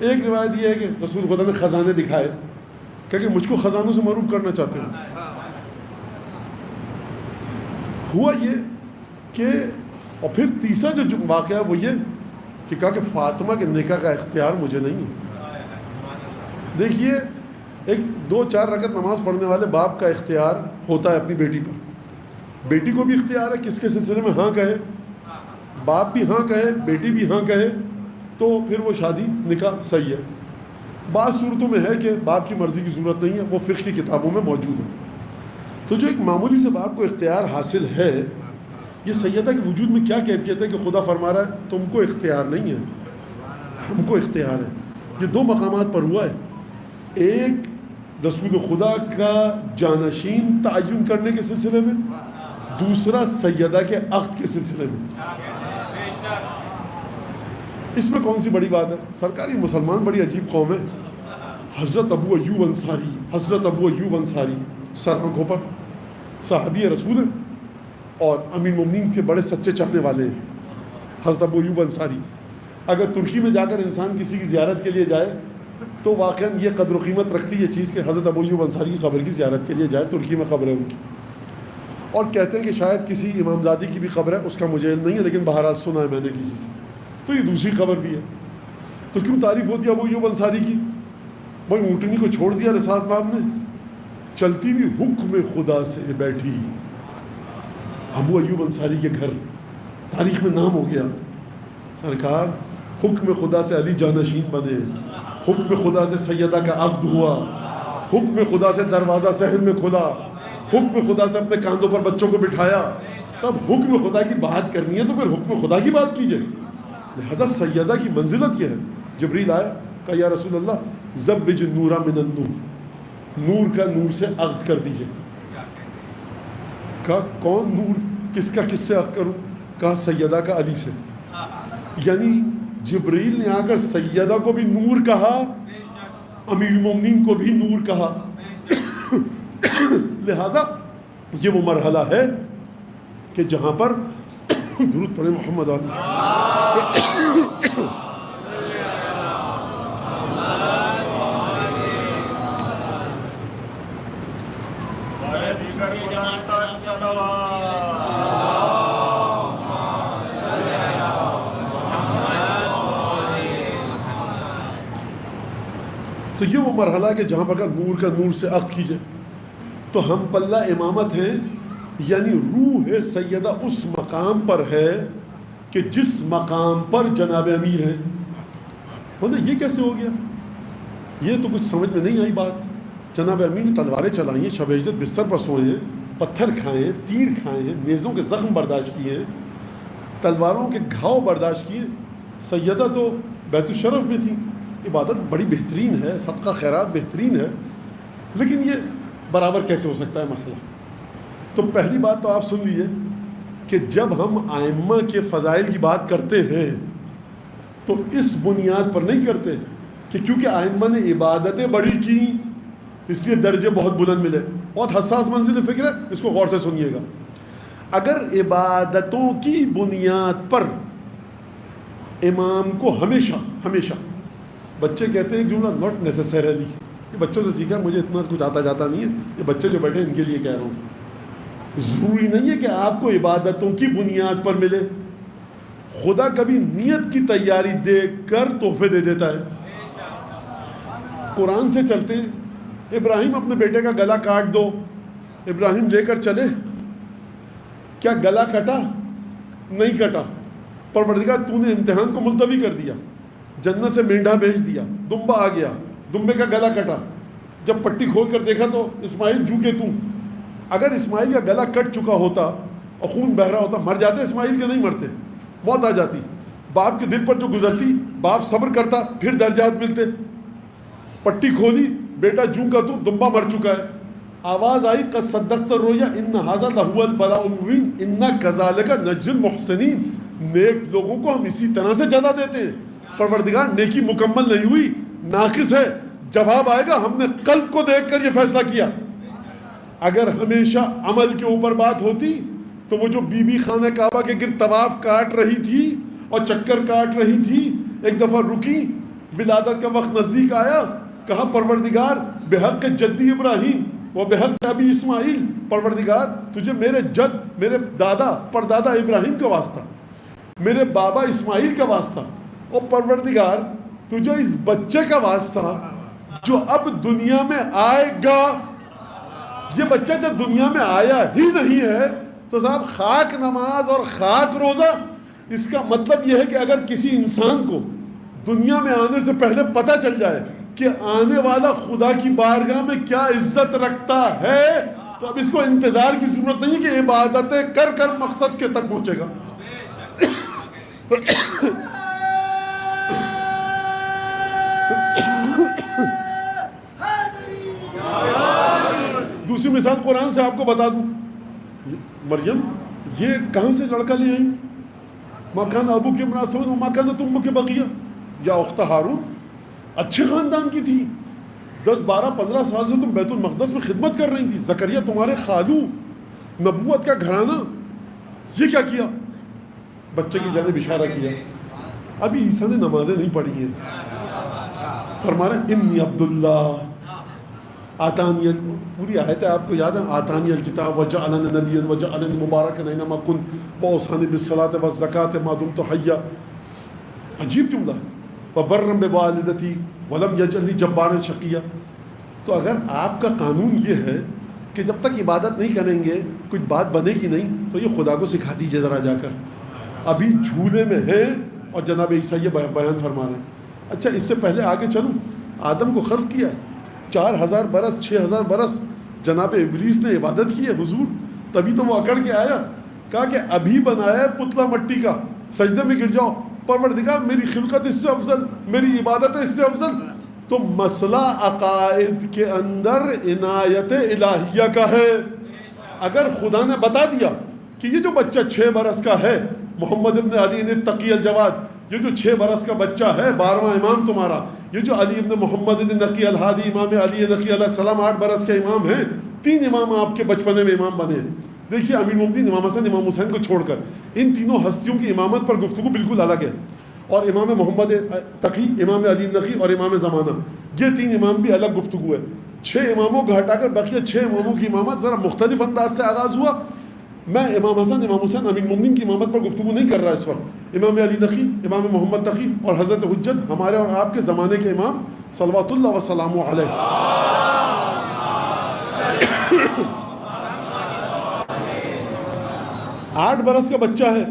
ایک روایت یہ ہے کہ رسول خدا نے خزانے دکھائے کہ مجھ کو خزانوں سے معروف کرنا چاہتے ہیں. ہوا یہ کہ اور پھر تیسرا جو واقعہ وہ یہ کہ کہا کہ فاطمہ کے نکاح کا اختیار مجھے نہیں ہے. دیکھیے ایک 2-4 رکعت نماز پڑھنے والے باپ کا اختیار ہوتا ہے اپنی بیٹی پر. بیٹی کو بھی اختیار ہے کس کے سلسلے میں ہاں کہے, باپ بھی ہاں کہے, بیٹی بھی ہاں کہے, تو پھر وہ شادی نکاح صحیح ہے. بعض صورتوں میں ہے کہ باپ کی مرضی کی ضرورت نہیں ہے, وہ فقہ کی کتابوں میں موجود ہے. تو جو ایک معمولی سے باپ کو اختیار حاصل ہے, یہ سیدہ کے وجود میں کیا کیفیت ہے کہ خدا فرما رہا ہے تم کو اختیار نہیں ہے, ہم کو اختیار ہے. یہ 2 مقامات پر ہوا ہے. ایک رسول خدا کا جانشین تعین کرنے کے سلسلے میں, دوسرا سیدہ کے عقد کے سلسلے میں. اس میں کون سی بڑی بات ہے؟ سرکاری مسلمان بڑی عجیب قوم ہے. حضرت ابو ایوب انصاری سر آنکھوں پر صحابی رسول ہیں اور امیر المومنین کے بڑے سچے چاہنے والے ہیں. حضرت ابو ایوب انصاری, اگر ترکی میں جا کر انسان کسی کی زیارت کے لیے جائے تو واقعاً یہ قدر و قیمت رکھتی یہ چیز کہ حضرت ابو ایوب انصاری کی قبر کی زیارت کے لیے جائے. ترکی میں قبر ہے ان کی, اور کہتے ہیں کہ شاید کسی امام زادی کی بھی قبر ہے, اس کا مجھے علم نہیں ہے, لیکن بہرحال سنا ہے میں نے کسی سے. تو یہ دوسری قبر بھی ہے. تو کیوں تعریف ہوتی ہے ابو ایوب انصاری کی؟ بھائی اونٹنی کو چھوڑ دیا رسالت باب نے, چلتی بھی حکم خدا سے بیٹھی. ابو ایوب انصاری کے گھر تاریخ میں نام ہو گیا. سرکار حکم خدا سے علی جانشین بنے, حکم خدا سے سیدہ کا عقد ہوا, حکم خدا سے دروازہ صحن میں کھلا, حکم خدا سے اپنے کاندھوں پر بچوں کو بٹھایا. سب حکم خدا کی بات کرنی ہے تو پھر حکم خدا کی بات کیجئے. لہذا سیدہ کی منزلت یہ ہے. جبریل آئے, کہا یا رسول اللہ زوج نورا من النور, نور کا نور سے عقد کر دیجئے. کہا کون نور, کس کا کس سے عقد کروں؟ کہا سیدہ کا علی سے. یعنی جبریل نے آ کر سیدہ کو بھی نور کہا, امیر المومنین کو بھی نور کہا. لہذا یہ وہ مرحلہ ہے کہ جہاں پر درود پڑھیں محمد علی. تو یہ وہ مرحلہ ہے کہ جہاں پر نور کا نور سے عقد کیجئے. تو ہم پلہ امامت ہیں, یعنی روح سیدہ اس مقام پر ہے کہ جس مقام پر جناب امیر ہیں. مطلب یہ کیسے ہو گیا؟ یہ تو کچھ سمجھ میں نہیں آئی بات. جناب امیر نے تلواریں چلائی ہیں, شب ہجرت بستر پر سوئے ہیں, پتھر کھائے ہیں, تیر کھائے ہیں, نیزوں کے زخم برداشت کیے ہیں, تلواروں کے گھاؤ برداشت کیے. سیدہ تو بیت الشرف میں تھی. عبادت بڑی بہترین ہے, صدقہ خیرات بہترین ہے, لیکن یہ برابر کیسے ہو سکتا ہے مسئلہ؟ تو پہلی بات تو آپ سن لیجئے کہ جب ہم ائمہ کے فضائل کی بات کرتے ہیں تو اس بنیاد پر نہیں کرتے کہ کیونکہ ائمہ نے عبادتیں بڑی کی اس لیے درجے بہت بلند ملے. بہت حساس منزل فکر ہے, اس کو غور سے سنیے گا. اگر عبادتوں کی بنیاد پر امام کو ہمیشہ بچے کہتے ہیں جملہ ناٹ نیسسریلی, یہ بچوں سے سیکھا, مجھے اتنا کچھ آتا جاتا نہیں ہے, یہ بچے جو بیٹھے ان کے لیے کہہ رہا ہوں. ضروری نہیں ہے کہ آپ کو عبادتوں کی بنیاد پر ملے. خدا کبھی نیت کی تیاری دیکھ کر تحفے دے دیتا ہے. قرآن سے چلتے ہیں, ابراہیم اپنے بیٹے کا گلا کاٹ دو, ابراہیم لے کر چلے, کیا گلا کٹا؟ نہیں کٹا. پروردگار تو نے امتحان کو ملتوی کر دیا. جنت سے مینڈھا بھیج دیا، دمبا آ گیا، دمبے کا گلا کٹا، جب پٹی کھول کر دیکھا تو اسماعیل جو کہ توں. اگر اسماعیل کا گلا کٹ چکا ہوتا اور خون بہ رہا ہوتا، مر جاتے اسماعیل کے؟ نہیں مرتے، موت آ جاتی. باپ کے دل پر جو گزرتی، باپ صبر کرتا، پھر درجات ملتے. پٹی کھولی، بیٹا جوں کا تو دمبا مر چکا ہے. آواز آئی قد صدقت الرؤیا ان ھذا لہو البلاء المبین انا کذالک نجزی المحسنین. نیک لوگوں کو ہم اسی طرح سے جزا دیتے ہیں. پروردگار نیکی مکمل نہیں ہوئی، ناقص ہے، جواب آئے گا ہم نے قلب کو دیکھ کر یہ فیصلہ کیا. اگر ہمیشہ عمل کے اوپر بات ہوتی تو وہ جو بی بی خانہ کعبہ کے گرد طواف کاٹ رہی تھی اور چکر کاٹ رہی تھی، ایک دفعہ رکی، ولادت کا وقت نزدیک آیا، کہا پروردگار بحق جدی ابراہیم و بحق ابی اسماعیل، پروردگار تجھے میرے جد، میرے دادا پردادا ابراہیم کا واسطہ، میرے بابا اسماعیل کا واسطہ، اور پروردگار تجھے اس بچے کا واسطہ جو اب دنیا میں آئے گا. یہ بچہ جب دنیا میں آیا ہی نہیں ہے تو صاحب خاک نماز اور خاک روزہ. اس کا مطلب یہ ہے کہ اگر کسی انسان کو دنیا میں آنے سے پہلے پتہ چل جائے کہ آنے والا خدا کی بارگاہ میں کیا عزت رکھتا ہے، تو اب اس کو انتظار کی ضرورت نہیں کہ عبادتیں کر کر مقصد کے تک پہنچے گا. دوسری مثال قرآن سے آپ کو بتا دوں. مریم یہ کہاں سے لڑکا لے آئی؟ ماں کان ابو کے مناسب ماں کان تم کے بقیہ، یا اخت ہارون اچھے خاندان کی تھی، 10-12-15 سال سے تم بیت المقدس میں خدمت کر رہی تھی. زکریا تمہارے خالو، نبوت کا گھرانہ، یہ کیا کیا؟ بچے کی جانب اشارہ کیا. ابھی عیسیٰ نے نمازیں نہیں پڑھی ہیں، فرما رہے انی عبداللہ آتانی، پوری آیت ہے آپ کو یاد ہے، آتانی الکتاب وجعلنی نبیا وجعلنی مبارکا اینما کنت واوصانی بالصلاۃ والزکاۃ ما دمت حیا. عجیب جملہ. وبرا بوالدتی ولم یجعلنی جبارا شقیا. تو اگر آپ کا قانون یہ ہے کہ جب تک عبادت نہیں کریں گے کچھ بات بنے گی نہیں، تو یہ خدا کو سکھا دیجیے ذرا جا کر. ابھی جھولے میں ہیں اور جناب عیسیٰ یہ بیان فرما رہے ہیں. اچھا اس سے پہلے آگے چلوں، آدم کو خلق کیا 4000 برس 6000 برس جناب ابلیس نے عبادت کی ہے حضور، تبھی تو وہ اکڑ کے آیا، کہا کہ ابھی بنایا ہے پتلا مٹی کا، سجدے میں گر جاؤ. پروردگار میری خلقت اس سے افضل، میری عبادت اس سے افضل. تو مسئلہ عقائد کے اندر عنایت الہیہ کا ہے. اگر خدا نے بتا دیا کہ یہ جو بچہ 6 برس کا ہے، محمد ابن علی التقی الجواد، یہ جو 6 برس کا بچہ ہے 12واں امام تمہارا، یہ جو علی ابن محمد ابن نقی الہادی امام علی نقی علیہ السلام 8 برس کے امام ہیں، 3 امام آپ کے بچپنے میں امام بنے. دیکھیے امیر المومنین امام حسن امام حسین کو چھوڑ کر ان تینوں ہستیوں کی امامت پر گفتگو بالکل الگ ہے. اور امام محمد تقی، امام علی نقی اور امام زمانہ، یہ 3 امام بھی الگ گفتگو ہے. 6 اماموں کو ہٹا کر بقیہ 6 اماموں کی امامت ذرا مختلف انداز سے آغاز ہوا. میں امام حسن امام حسین امیر المومنین کی امامت پر گفتگو نہیں کر رہا اس وقت. امام علی نقی، امام محمد تقی اور حضرت حجت ہمارے اور آپ کے زمانے کے امام صلوات اللہ وسلام علیہ. 8 برس کا بچہ ہے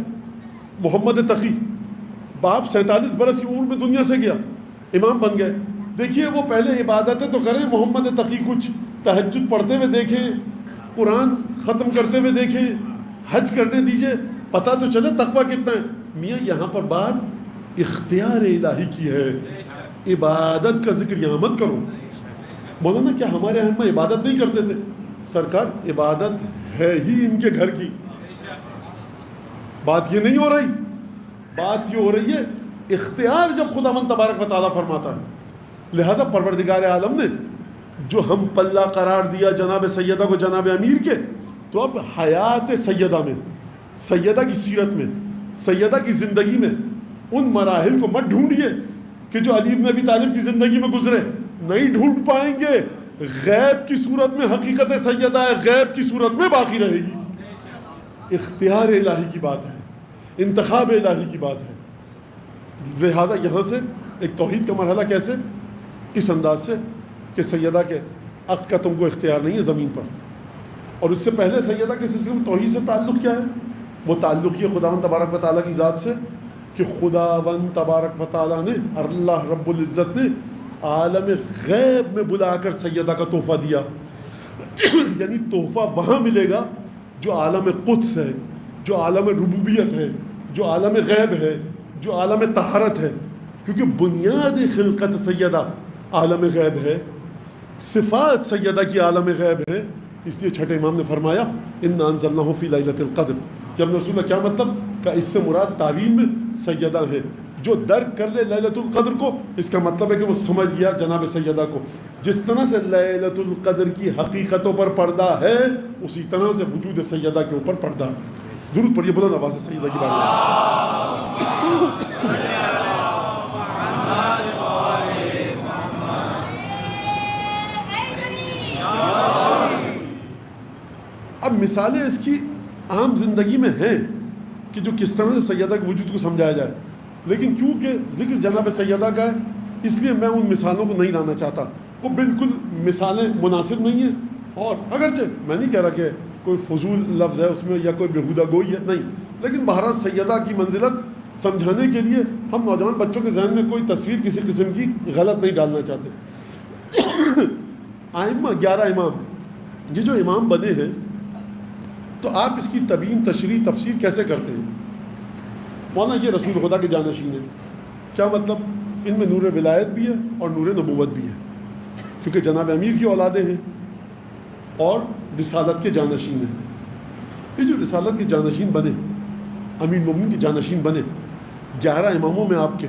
محمد تقی، باپ 47 برس کی عمر میں دنیا سے گیا، امام بن گئے. دیکھیے وہ پہلے عبادتیں تو کریں، محمد تقی کچھ تہجد پڑھتے ہوئے دیکھیں، قرآن ختم کرتے ہوئے دیکھیں، حج کرنے دیجئے، پتہ تو چلے تقویٰ کتنا ہے. میاں یہاں پر بات اختیار الہی کی ہے، عبادت کا ذکر یہاں مت کرو. مولانا کیا ہمارے ائمہ عبادت نہیں کرتے تھے؟ سرکار عبادت ہے ہی ان کے گھر کی. بات یہ نہیں ہو رہی، بات یہ ہو رہی ہے اختیار جب خداوند تبارک و تعالیٰ فرماتا ہے. لہٰذا پروردگار عالم نے جو ہم پلہ قرار دیا جناب سیدہ کو جناب امیر کے، تو اب حیات سیدہ میں، سیدہ کی سیرت میں، سیدہ کی زندگی میں ان مراحل کو مت ڈھونڈیے کہ جو علی بن ابی طالب کی زندگی میں گزرے، نہیں ڈھونڈ پائیں گے. غیب کی صورت میں حقیقت سیدہ ہے، غیب کی صورت میں باقی رہے گی. اختیار الہی کی بات ہے، انتخاب الہی کی بات ہے. لہٰذا یہاں سے ایک توحید کا مرحلہ کیسے؟ اس انداز سے کہ سیدہ کے عقد کا تم کو اختیار نہیں ہے زمین پر. اور اس سے پہلے سیدہ کے سلسلے میں توحید سے تعلق کیا ہے؟ وہ تعلق یہ خداوند تبارک و تعالیٰ کی ذات سے کہ خداوند تبارک و تعالیٰ نے، اللہ رب العزت نے عالم غیب میں بلا کر سیدہ کا تحفہ دیا. یعنی تحفہ وہاں ملے گا جو عالم قدس ہے، جو عالم ربوبیت ہے، جو عالم غیب ہے، جو عالم طہارت ہے. کیونکہ بنیاد خلقت سیدہ عالم غیب ہے، صفات سیدہ کی عالم غیب ہے. اس لیے چھٹے امام نے فرمایا انا انزلناہ فی لیلۃ القدر. کہ ہم نے رسول اللہ کیا مطلب کہ اس سے مراد تعویل میں سیدہ ہے. جو درک کر لے لیلۃ القدر کو، اس کا مطلب ہے کہ وہ سمجھ گیا جناب سیدہ کو. جس طرح سے لیلۃ القدر کی حقیقتوں پر پردہ ہے، اسی طرح سے وجود سیدہ کے اوپر پردہ ہے. درود پڑھیے بلند آواز سے سیدہ کی بات. اب مثالیں اس کی عام زندگی میں ہیں کہ جو کس طرح سے سیدہ کے وجود کو سمجھایا جائے، لیکن چونکہ ذکر جناب سیدہ کا ہے اس لیے میں ان مثالوں کو نہیں لانا چاہتا. وہ بالکل مثالیں مناسب نہیں ہیں، اور اگرچہ میں نہیں کہہ رہا کہ کوئی فضول لفظ ہے اس میں یا کوئی بیہودہ گوئی ہے، نہیں، لیکن بہرحال سیدہ کی منزلت سمجھانے کے لیے ہم نوجوان بچوں کے ذہن میں کوئی تصویر کسی قسم کی غلط نہیں ڈالنا چاہتے. ائمہ 11 امام، یہ جو امام بنے ہیں تو آپ اس کی تبیین، تشریح، تفسیر کیسے کرتے ہیں؟ مولانا یہ رسول خدا کے جانشین ہیں. کیا مطلب؟ ان میں نور ولایت بھی ہے اور نور نبوت بھی ہے، کیونکہ جناب امیر کی اولادیں ہیں اور رسالت کے جانشین ہیں. یہ جو رسالت کے جانشین بنے، امیر المومنین کے جانشین بنے، 11 اماموں میں آپ کے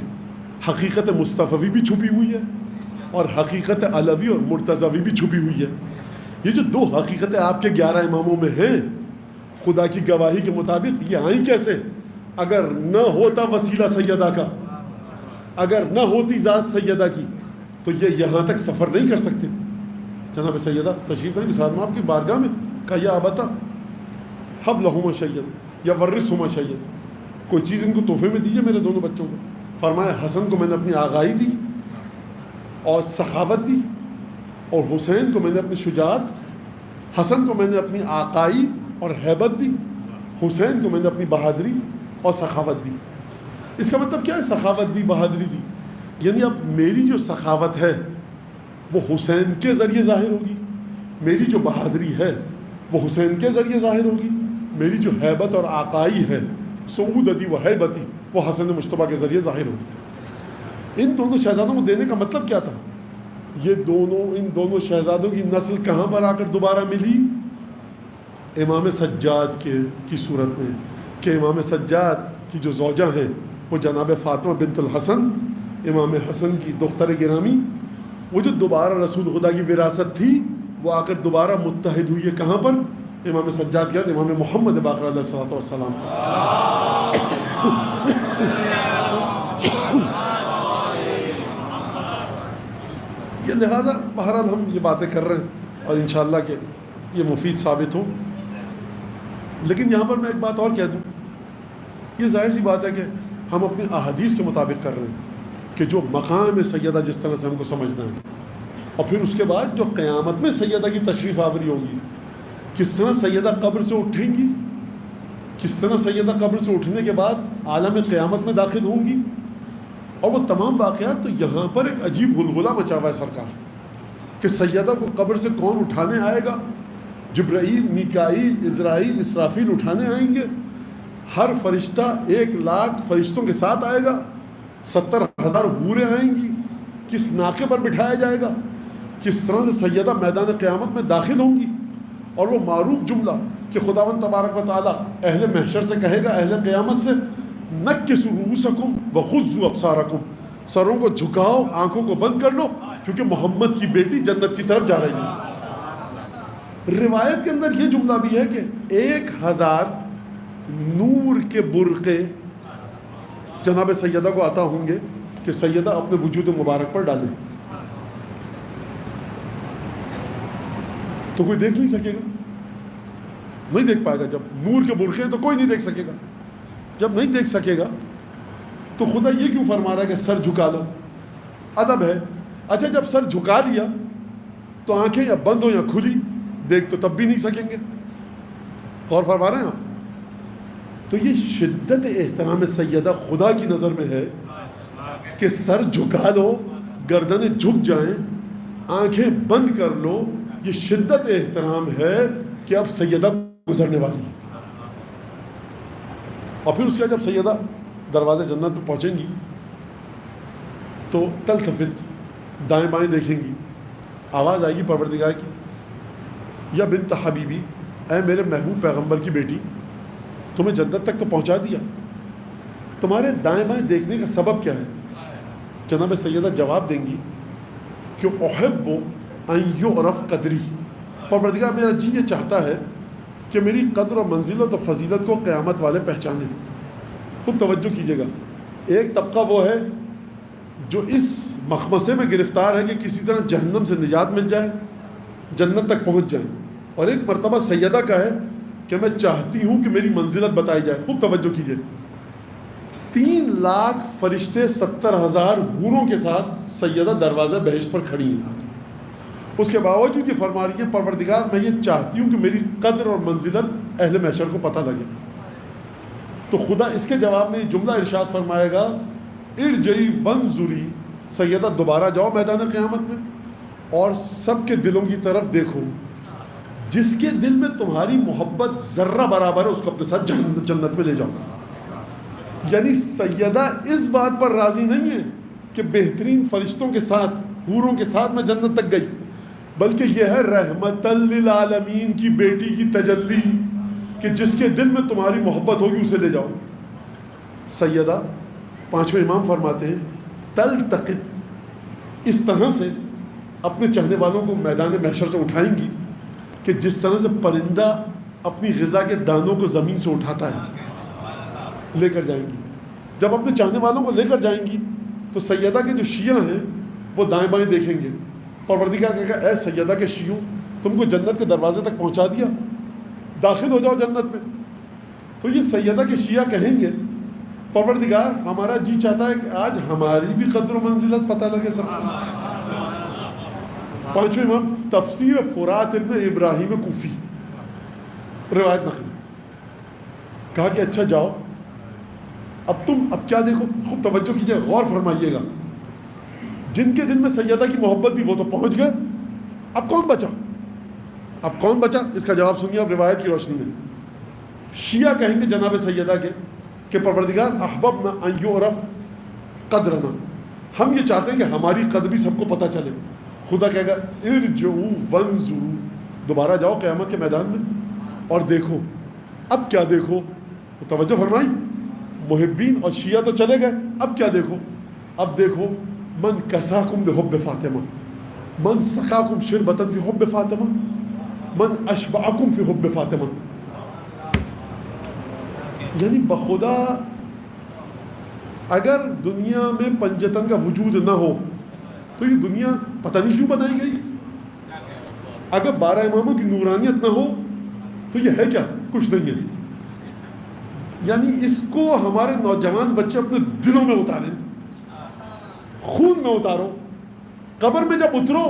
حقیقت مصطفوی بھی چھپی ہوئی ہے اور حقیقت علوی اور مرتضوی بھی چھپی ہوئی ہے. یہ جو 2 حقیقتیں آپ کے 11 اماموں میں ہیں، خدا کی گواہی کے مطابق یہ آئیں کیسے؟ اگر نہ ہوتا وسیلہ سیدہ کا، اگر نہ ہوتی ذات سیدہ کی، تو یہ یہاں تک سفر نہیں کر سکتے تھے. جناب سیدہ تشریف لائیں ساتھ میں آپ کی بارگاہ میں، کہا یا ابتا حب لہما شیئا یا ورثہما شیئا، کوئی چیز ان کو تحفے میں دیجیے میرے دونوں بچوں کو. فرمایا حسن کو میں نے اپنی آغائی دی اور سخاوت دی، اور حسین کو میں نے اپنی شجاعت، حسن کو میں نے اپنی آقائی اور ہیبت دی، حسین کو میں نے اپنی بہادری اور سخاوت دی. اس کا مطلب کیا ہے؟ سخاوت دی، بہادری دی. یعنی اب میری جو سخاوت ہے وہ حسین کے ذریعے ظاہر ہوگی، میری جو بہادری ہے وہ حسین کے ذریعے ظاہر ہوگی، میری جو ہیبت اور آقائی ہے، سعودتی و ہیبتی، وہ حسن مجتبیٰ کے ذریعے ظاہر ہوگی. ان دونوں شہزادوں کو دینے کا مطلب کیا تھا؟ یہ دونوں، ان دونوں شہزادوں کی نسل کہاں پر آ کر دوبارہ ملی؟ امام سجاد کی صورت میں، کہ امام سجاد کی جو زوجہ ہیں وہ جناب فاطمہ بنت الحسن، امام حسن کی دختر گرامی، وہ جو دوبارہ رسول خدا کی وراثت تھی وہ آ کر دوبارہ متحد ہوئی ہے. کہاں پر؟ امام سجاد کے امام محمد باقر علیہ الصلوۃ والسلام. یہ لہذا بہرحال ہم یہ باتیں کر رہے ہیں اور انشاءاللہ کہ یہ مفید ثابت ہوں. لیکن یہاں پر میں ایک بات اور کہہ دوں، یہ ظاہر سی بات ہے کہ ہم اپنے احادیث کے مطابق کر رہے ہیں کہ جو مقام سیدہ جس طرح سے ہم کو سمجھنا ہے، اور پھر اس کے بعد جو قیامت میں سیدہ کی تشریف آوری ہوگی، کس طرح سیدہ قبر سے اٹھیں گی، کس طرح سیدہ قبر سے اٹھنے کے بعد عالم قیامت میں داخل ہوں گی، اور وہ تمام واقعات. تو یہاں پر ایک عجیب غلغلہ مچا ہوا ہے سرکار کہ سیدہ کو قبر سے کون اٹھانے آئے گا؟ جبرائیل، میکائیل، عزرائیل، اسرافیل اٹھانے آئیں گے. ہر فرشتہ 1,00,000 فرشتوں کے ساتھ آئے گا. 70,000 حوریں آئیں گی. کس ناقے پر بٹھایا جائے گا؟ کس طرح سے سیدہ میدان قیامت میں داخل ہوں گی؟ اور وہ معروف جملہ کہ خداوند تبارک و تعالیٰ اہل محشر سے کہے گا، اہل قیامت سے، نکسوا رؤوسکم وغضوا ابصارکم، سروں کو جھکاؤ، آنکھوں کو بند کر لو، کیونکہ محمد کی بیٹی جنت کی طرف جا رہی ہے. روایت کے اندر یہ جملہ بھی ہے کہ 1,000 نور کے برقے جناب سیدہ کو عطا ہوں گے کہ سیدہ اپنے وجود مبارک پر ڈالیں. تو کوئی دیکھ نہیں سکے گا، نہیں دیکھ پائے گا. جب نور کے برقے ہیں تو کوئی نہیں دیکھ سکے گا. جب نہیں دیکھ سکے گا تو خدا یہ کیوں فرما رہا ہے کہ سر جھکا لو؟ ادب ہے. اچھا جب سر جھکا لیا تو آنکھیں یا بند ہو یا کھلی، دیکھ تو تب بھی نہیں سکیں گے. غور فرما رہے ہیں آپ؟ تو یہ شدت احترام سیدہ خدا کی نظر میں ہے کہ سر جھکا لو، گردنیں جھک جائیں، آنکھیں بند کر لو. یہ شدت احترام ہے کہ اب سیدہ گزرنے والی ہے. اور پھر اس کے بعد جب سیدہ دروازے جنت پہ پہنچیں گی تو تلتفت، دائیں بائیں دیکھیں گی، آواز آئے گی پروردگار کی، یا بنت حبیبی، اے میرے محبوب پیغمبر کی بیٹی، تمہیں جنت تک تو پہنچا دیا، تمہارے دائیں بائیں دیکھنے کا سبب کیا ہے؟ جناب سیدہ جواب دیں گی کہ احب ان یعرف قدری، پروردگار میرا جی یہ چاہتا ہے کہ میری قدر و منزلت و فضیلت کو قیامت والے پہچانیں. خوب توجہ کیجیے گا. ایک طبقہ وہ ہے جو اس مخمصے میں گرفتار ہے کہ کسی طرح جہنم سے نجات مل جائے، جنت تک پہنچ جائیں، اور ایک مرتبہ سیدہ کا ہے کہ میں چاہتی ہوں کہ میری منزلت بتائی جائے. خوب توجہ کیجیے. 3 لاکھ فرشتے 70,000 حوروں کے ساتھ سیدہ دروازہ بہشت پر کھڑی ہیں. اس کے باوجود یہ فرما رہی ہے پروردگار میں یہ چاہتی ہوں کہ میری قدر اور منزلت اہل محشر کو پتہ لگے. تو خدا اس کے جواب میں یہ جملہ ارشاد فرمائے گا، ارجعی وانظری، سیدہ دوبارہ جاؤ میدان قیامت میں اور سب کے دلوں کی طرف دیکھو، جس کے دل میں تمہاری محبت ذرہ برابر ہے اس کو اپنے ساتھ جنت میں لے جاؤ. یعنی سیدہ اس بات پر راضی نہیں ہے کہ بہترین فرشتوں کے ساتھ، حوروں کے ساتھ میں جنت تک گئی، بلکہ یہ ہے رحمت للعالمین کی بیٹی کی تجلی کہ جس کے دل میں تمہاری محبت ہوگی اسے لے جاؤ. سیدہ 5ویں امام فرماتے ہیں تلتقط، اس طرح سے اپنے چاہنے والوں کو میدان محشر سے اٹھائیں گی کہ جس طرح سے پرندہ اپنی غذا کے دانوں کو زمین سے اٹھاتا ہے، لے کر جائیں گی. جب اپنے چاہنے والوں کو لے کر جائیں گی تو سیدہ کے جو شیعہ ہیں وہ دائیں بائیں دیکھیں گے. پروردگار کہے گا اے سیدہ کے شیعوں، تم کو جنت کے دروازے تک پہنچا دیا، داخل ہو جاؤ جنت میں. تو یہ سیدہ کے شیعہ کہیں گے پروردگار ہمارا جی چاہتا ہے کہ آج ہماری بھی قدر و منزلت پتہ لگے سب کو. 5ویں امام تفسیر فرات ابن ابراہیم کوفی روایت نقل، کہا کہ اچھا جاؤ اب کیا دیکھو. خوب توجہ کیجیے، غور فرمائیے گا. جن کے دل میں سیدہ کی محبت تھی وہ تو پہنچ گئے، اب کون بچا؟ اب کون بچا؟ اس کا جواب سنیے اب روایت کی روشنی میں. شیعہ کہیں گے جناب سیدہ کے کہ پروردگار احببنا ان یعرف قدرنا، ہم یہ چاہتے ہیں کہ ہماری قدر بھی سب کو پتہ چلے. خدا کہے گا ارجعوا وانظروا، دوبارہ جاؤ قیامت کے میدان میں اور دیکھو. اب کیا دیکھو؟ توجہ فرمائی. محبین اور شیعہ تو چلے گئے، اب کیا دیکھو؟ اب دیکھو من کساکم بحب فاطمہ، من سقاکم شربتن فی حب فاطمہ، من اشبعکم فی حب فاطمہ. یعنی بخدا اگر دنیا میں پنجتن کا وجود نہ ہو تو یہ دنیا پتہ نہیں کیوں بنائی گئی. اگر 12 اماموں کی نورانیت نہ ہو تو یہ ہے کیا؟ کچھ نہیں ہے. یعنی اس کو ہمارے نوجوان بچے اپنے دلوں میں اتاریں، خون میں اتارو. قبر میں جب اترو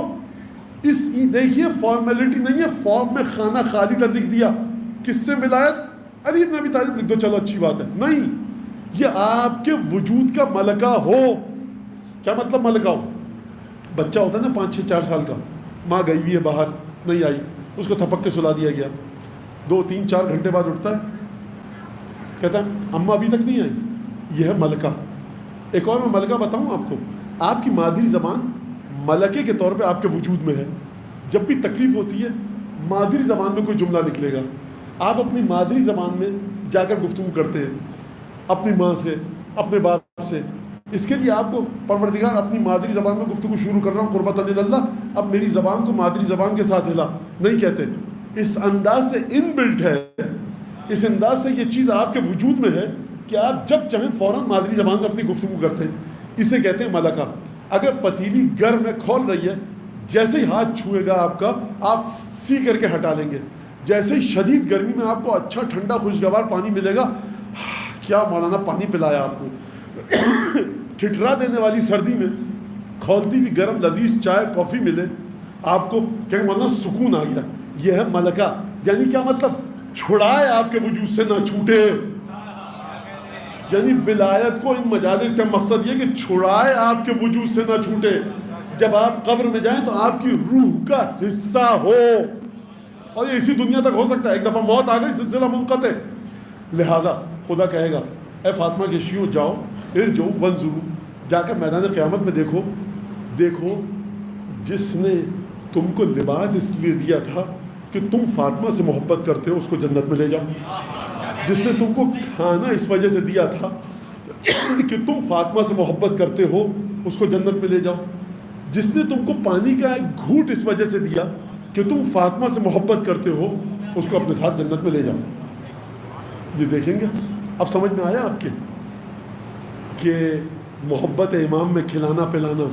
دیکھیے فارمیلٹی نہیں ہے، فارم میں خانہ خالی تر لکھ دیا، کس سے ولایت علی بن ابی طالب لکھ دو، چلو اچھی بات ہے. نہیں، یہ آپ کے وجود کا ملکہ ہو. کیا مطلب ملکہ ہو؟ بچہ ہوتا ہے نا 5-6-4 سال کا، ماں گئی ہوئی ہے باہر نہیں آئی، اس کو تھپک کے سلا دیا گیا، 2-3-4 گھنٹے بعد اٹھتا ہے، کہتا ہے اماں ابھی تک نہیں آئی. یہ ہے ملکہ. ایک اور میں ملکہ بتاؤں آپ کو، آپ کی مادری زبان ملکے کے طور پہ آپ کے وجود میں ہے. جب بھی تکلیف ہوتی ہے مادری زبان میں کوئی جملہ نکلے گا، آپ اپنی مادری زبان میں جا کر گفتگو کرتے ہیں اپنی ماں سے، اپنے باپ سے. اس کے لیے آپ کو پروردگار اپنی مادری زبان میں گفتگو شروع کر رہا ہوں قربت اللہ، اب میری زبان کو مادری زبان کے ساتھ ہلا نہیں کہتے. اس انداز سے ان بلٹ ہے، اس انداز سے یہ چیز آپ کے وجود میں ہے کہ آپ جب چاہیں فوراً مادری زبان میں اپنی گفتگو کرتے ہیں. اسے کہتے ہیں ملکہ. اگر پتیلی گرم میں کھول رہی ہے، جیسے ہی ہاتھ چھوئے گا آپ کا، آپ سی کر کے ہٹا لیں گے. جیسے ہی شدید گرمی میں آپ کو اچھا ٹھنڈا خوشگوار پانی ملے گا، کیا مولانا پانی پلایا آپ کو. ٹھٹرا دینے والی سردی میں کھولتی ہوئی گرم لذیذ چائے کافی ملے آپ کو، کہ مولانا سکون آ گیا. یہ ہے ملکہ. یعنی کیا مطلب؟ چھڑائے آپ کے وجود سے نہ چھوٹے. یعنی ولایت کو ان مجالس کا مقصد یہ کہ چھڑائے آپ کے وجود سے نہ چھوٹے، جب آپ قبر میں جائیں تو آپ کی روح کا حصہ ہو، اور یہ اسی دنیا تک ہو سکتا ہے، ایک دفعہ موت آ گئی سلسلہ منقطع۔ لہٰذا خدا کہے گا اے فاطمہ کے شیعوں جاؤ، ارجعوا وانظروا، جا کر میدان قیامت میں دیکھو جس نے تم کو لباس اس لیے دیا تھا کہ تم فاطمہ سے محبت کرتے ہو، اس کو جنت میں لے جاؤ۔ جس نے تم کو کھانا اس وجہ سے دیا تھا کہ تم فاطمہ سے محبت کرتے ہو، اس کو جنت میں لے جاؤ۔ جس نے تم کو پانی کا ایک گھوٹ اس وجہ سے دیا کہ تم فاطمہ سے محبت کرتے ہو، اس کو اپنے ساتھ جنت میں لے جاؤ۔ یہ دیکھیں گے اب سمجھ میں آیا آپ کے کہ محبت امام میں کھلانا پلانا،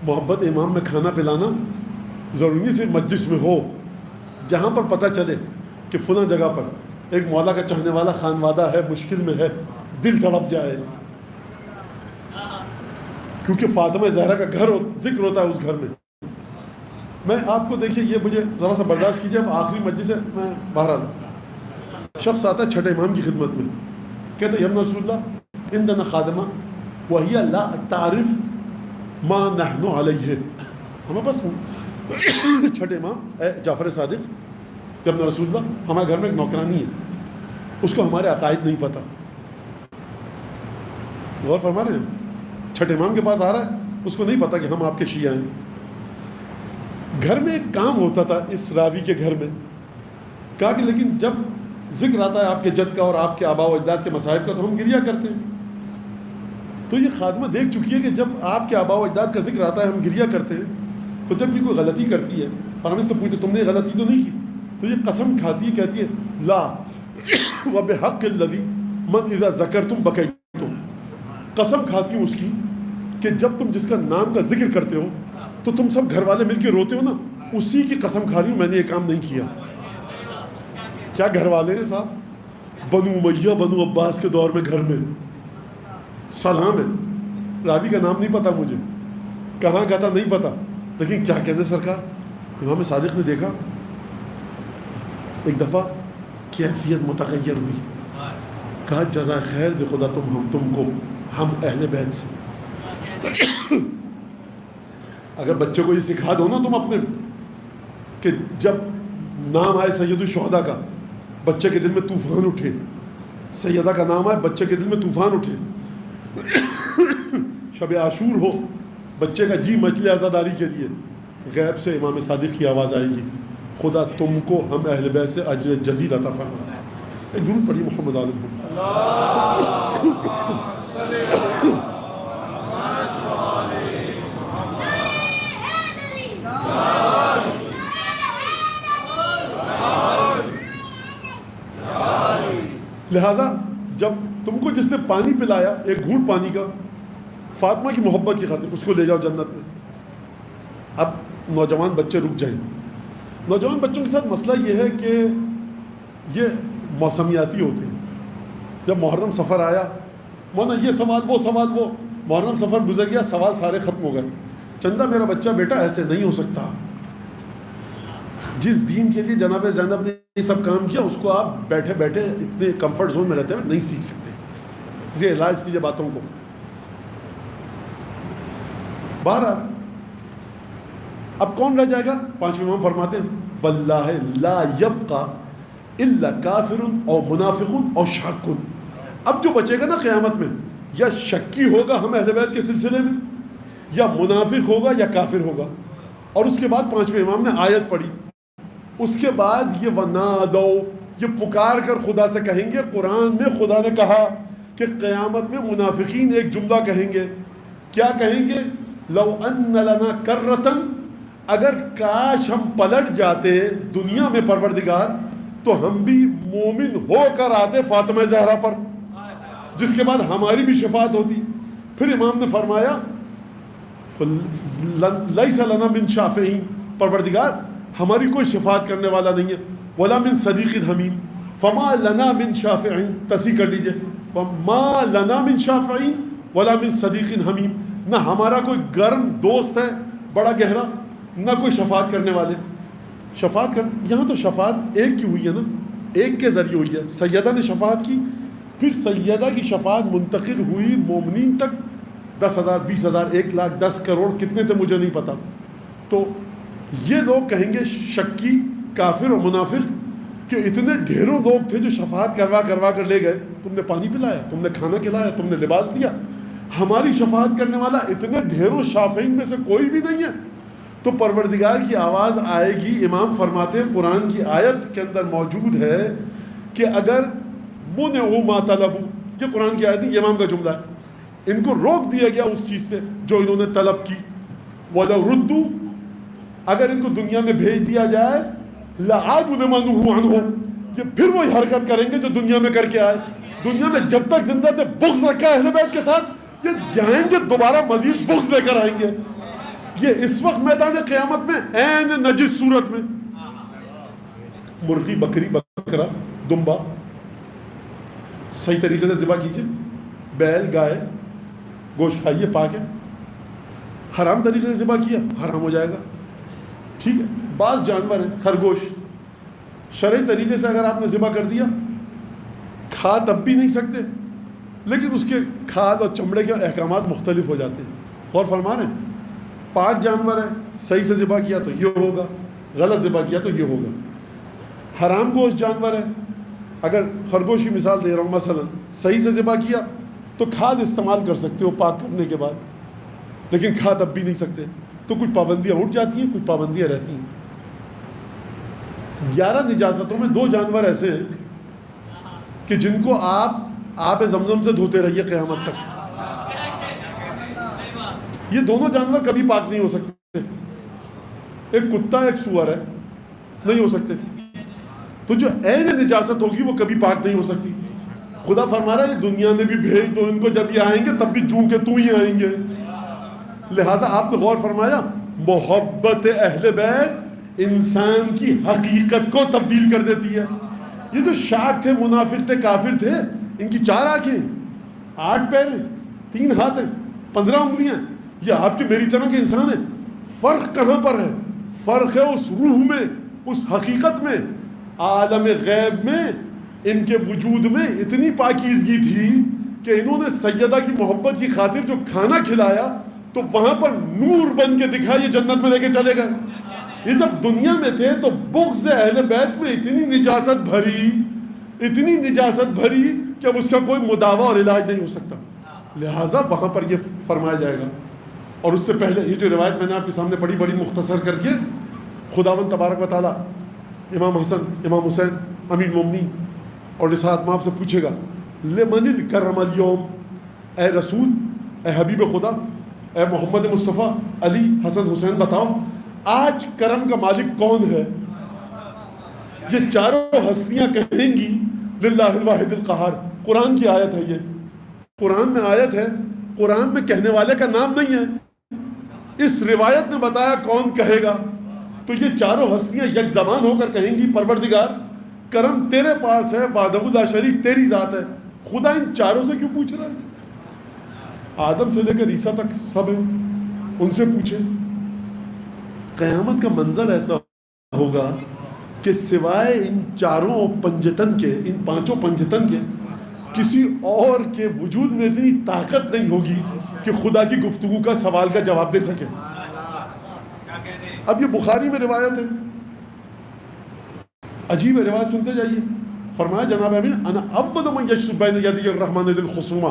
محبت امام میں کھانا پلانا ضروری نہیں صرف مجلس میں ہو، جہاں پر پتہ چلے کہ فلاں جگہ پر ایک مولا کا چاہنے والا خانوادہ ہے، مشکل میں ہے، دل تڑپ جائے، کیونکہ فاطمہ زہرا کا گھر ذکر ہوتا ہے اس گھر میں۔ میں آپ کو دیکھیے، یہ مجھے ذرا سا برداشت کیجیے، اب آخری مجلس ہے، میں باہر آتا، شخص آتا ہے چھٹے امام کی خدمت میں، کہتے ہیں یا ابن رسول اللہ عندنا خادمہ وہی لا تعرف ما نحن علیہ، ہمیں بس چھٹے امام اے جعفر صادق یا ابن رسول اللہ، ہمارے گھر میں ایک نوکرانی ہے، اس کو ہمارے عقائد نہیں پتہ۔ غور فرما رہے ہیں، چھٹے امام کے پاس آ رہا ہے، اس کو نہیں پتا کہ ہم آپ کے شیعہ ہیں۔ گھر میں ایک کام ہوتا تھا اس راوی کے گھر میں، کہا کہ لیکن جب ذکر آتا ہے آپ کے جد کا اور آپ کے آباء و اجداد کے مصائب کا تو ہم گریہ کرتے ہیں۔ تو یہ خادمہ دیکھ چکی ہے کہ جب آپ کے آباء و اجداد کا ذکر آتا ہے ہم گریہ کرتے ہیں، تو جب یہ کوئی غلطی کرتی ہے اور ہم اس سے پوچھتے تم نے غلطی تو نہیں کی، تو یہ قسم کھاتی ہے، کہتی ہے لا وبحق الذی من اذا ذکرتم بکیتم، قسم کھاتی ہوں اس کی کہ جب تم جس کا نام کا ذکر کرتے ہو تو تم سب گھر والے مل کے روتے ہو نا، اسی کی قسم کھا رہی ہوں میں نے یہ کام نہیں کیا۔ کیا گھر والے ہیں صاحب، بنو امیہ بنو عباس کے دور میں گھر میں سلام ہے، راوی کا نام نہیں پتا مجھے، کہاں کا تھا نہیں پتا، لیکن کیا کہنے سرکار، امام صادق نے دیکھا ایک دفعہ کیفیت متغیر ہوئی، کہا جزائے خیر دے خدا تم کو ہم اہل بیت سے۔ اگر بچے کو یہ سکھا دو نا تم اپنے کہ جب نام آئے سید الشہداء کا بچے کے دل میں طوفان اٹھے، سیدہ کا نام آئے بچے کے دل میں طوفان اٹھے، شب عاشور ہو بچے کا جی مچلے عزاداری کے لیے، غیب سے امام صادق کی آواز آئے گی خدا تم کو ہم اہل بیت سے اجر جزیل عطا فرمائے۔ ایک درود پڑھیے محمد علیہ لہٰذا جب تم کو جس نے پانی پلایا ایک گھونٹ پانی کا فاطمہ کی محبت کی خاطر، اس کو لے جاؤ جنت میں۔ اب نوجوان بچے رک جائیں، نوجوان بچوں کے ساتھ مسئلہ یہ ہے کہ یہ موسمیاتی ہوتے ہیں۔ جب محرم سفر آیا، مولانا یہ سوال وہ سوال وہ، محرم سفر گزر گیا، سوال سارے ختم ہو گئے۔ چندہ میرا بچہ بیٹا ایسے نہیں ہو سکتا، جس دین کے لیے جناب زینب نے یہ سب کام کیا اس کو آپ بیٹھے بیٹھے اتنے کمفرٹ زون میں رہتے ہوئے نہیں سیکھ سکتے، ریئلائز کیجئے باتوں کو۔ بہرحال اب کون رہ جائے گا؟ پانچویں امام فرماتے ہیں واللہ لا یبقى الا کافر او منافق او شاک۔ اب جو بچے گا نا قیامت میں، یا شکی ہوگا ہم اہل بیت کے سلسلے میں، یا منافق ہوگا یا کافر ہوگا۔ اور اس کے بعد پانچویں امام نے آیت پڑھی، اس کے بعد یہ ونادو، یہ پکار کر خدا سے کہیں گے۔ قرآن میں خدا نے کہا کہ قیامت میں منافقین ایک جملہ کہیں گے، کیا کہیں گے؟ لو ان لنا کرتن، اگر کاش ہم پلٹ جاتے دنیا میں پروردگار تو ہم بھی مومن ہو کر آتے فاطمہ زہرا پر، جس کے بعد ہماری بھی شفاعت ہوتی۔ پھر امام نے فرمایا لیس لنا من شافعین، پروردگار ہماری کوئی شفاعت کرنے والا نہیں ہے، ولا من صدیق حمیم، فما لنا من شافعین، تصحیح کر لیجئے، فما لنا من شافعین ولا من صدیق حمیم، نہ ہمارا کوئی گرم دوست ہے بڑا گہرا، نہ کوئی شفاعت کرنے والے۔ شفاعت کر، یہاں تو شفاعت ایک کی ہوئی ہے نا، ایک کے ذریعے ہوئی ہے، سیدہ نے شفاعت کی، پھر سیدہ کی شفاعت منتقل ہوئی مومنین تک، 10,000 20,000 1,00,000 10 کروڑ کتنے تھے مجھے نہیں پتا. تو یہ لوگ کہیں گے شکی کافر اور منافق کہ اتنے ڈھیروں لوگ تھے جو شفاعت کروا کر لے گئے، تم نے پانی پلایا، تم نے کھانا کھلایا، تم نے لباس دیا، ہماری شفاعت کرنے والا اتنے ڈھیروں شافعین میں سے کوئی بھی نہیں ہے. تو پروردگار کی آواز آئے گی. امام فرماتے ہیں قرآن کی آیت کے اندر موجود ہے کہ اگر منعوا ما طلبوا، یہ قرآن کی آیت ہے، یہ امام کا جملہ ہے، ان کو روک دیا گیا اس چیز سے جو انہوں نے طلب کی. وَلَوْ رُدُّوا، اگر ان کو دنیا میں بھیج دیا جائے، لَعَادُوا لِمَا نُهُوا عَنْهُ، یہ پھر وہی حرکت کریں گے جو دنیا میں کر کے آئے. دنیا میں جب تک زندہ تھے بغض رکھا ہے اہل بیت کے ساتھ، یہ جائیں گے دوبارہ مزید بغض لے کر آئیں گے. یہ اس وقت میدان قیامت میں عین نجس صورت میں مرغی، بکری، بکرا، دمبا صحیح طریقے سے ذبح کیجئے، بیل، گائے، گوشت کھائیے، پاک ہے. حرام طریقے سے ذبح کیا حرام ہو جائے گا. ٹھیک ہے، بعض جانور ہیں خرگوش، شرعی طریقے سے اگر آپ نے ذبح کر دیا، کھا تب بھی نہیں سکتے، لیکن اس کے کھال اور چمڑے کے احکامات مختلف ہو جاتے ہیں. غور فرما رہے ہیں؟ پاک جانور ہے، صحیح سے ذبح کیا تو یہ ہوگا، غلط ذبح کیا تو یہ ہوگا. حرام گوشت جانور ہے، اگر خرگوش کی مثال دے رہا ہوں، مثلا صحیح سے ذبح کیا تو کھال استعمال کر سکتے ہو پاک کرنے کے بعد، لیکن کھا تب بھی نہیں سکتے. تو کچھ پابندیاں اٹھ جاتی ہیں، کچھ پابندیاں رہتی ہیں. 11 نجاستوں میں 2 جانور ایسے ہیں کہ جن کو آپ آب زمزم سے دھوتے رہیے قیامت تک. یہ دونوں جانور کبھی پاک نہیں ہو سکتے. ایک کتا، ایک سور ہے، نہیں ہو سکتے. تو جو عین نجاست ہوگی وہ کبھی پاک نہیں ہو سکتی. خدا فرما رہا ہے دنیا میں بھی بھیج دو ان کو، جب یہ آئیں گے تب بھی جوں کے تو ہی آئیں گے. لہٰذا آپ نے غور فرمایا، محبت اہل بیت انسان کی حقیقت کو تبدیل کر دیتی ہے. یہ جو شاک تھے، منافق تھے، کافر تھے، ان کی 4 آنکھیں، 8 پیر ہیں، 3 ہاتھ ہیں، 15 انگلیاں، یہ آپ کی میری طرح کے انسان ہیں. فرق کہاں پر ہے؟ فرق ہے اس روح میں، اس حقیقت میں. عالم غیب میں ان کے وجود میں اتنی پاکیزگی تھی کہ انہوں نے سیدہ کی محبت کی خاطر جو کھانا کھلایا تو وہاں پر نور بن کے دکھا، یہ جنت میں لے کے چلے گئے. یہ جب دنیا میں تھے تو بغض اہل بیت میں اتنی نجاست بھری کہ اب اس کا کوئی مداوع اور علاج نہیں ہو سکتا. لہٰذا وہاں پر یہ فرمایا جائے گا. اور اس سے پہلے یہ جو روایت میں نے آپ کے سامنے پڑھی، بڑی مختصر کر کے، خداوند تبارک و تعالیٰ امام حسن، امام حسین، امیر المومنین اور رسالت مآب سے پوچھے گا، لمن الکرم اليوم، اے رسول، اے حبیب خدا، اے محمد مصطفیٰ، علی، حسن، حسین، بتاؤ آج کرم کا مالک کون ہے؟ یہ چاروں ہستیاں کہیں گی للہ الواحد القہار. قرآن کی آیت ہے، یہ قرآن میں آیت ہے، قرآن میں کہنے والے کا نام نہیں ہے، اس روایت نے بتایا کون کہے گا. تو یہ چاروں ہستیاں یک زبان ہو کر کہیں گی، پروردگار کرم تیرے پاس ہے، وحدہ لا شریک تیری ذات ہے. خدا ان چاروں سے کیوں پوچھ رہا ہے؟ آدم سے لے کر عیسیٰ تک سب ہیں، ان سے پوچھے. قیامت کا منظر ایسا ہوگا کہ سوائے ان چاروں پنجتن کے، ان 5 پنجتن کے، کسی اور کے وجود میں اتنی طاقت نہیں ہوگی کہ خدا کی گفتگو کا سوال کا جواب دے سکے. اب یہ بخاری میں روایت ہے، عجیب ہے، روایت سنتے جائیے. فرمایا جناب امین، انا اول من یشرب بین یدی الرحمن للخصومہ،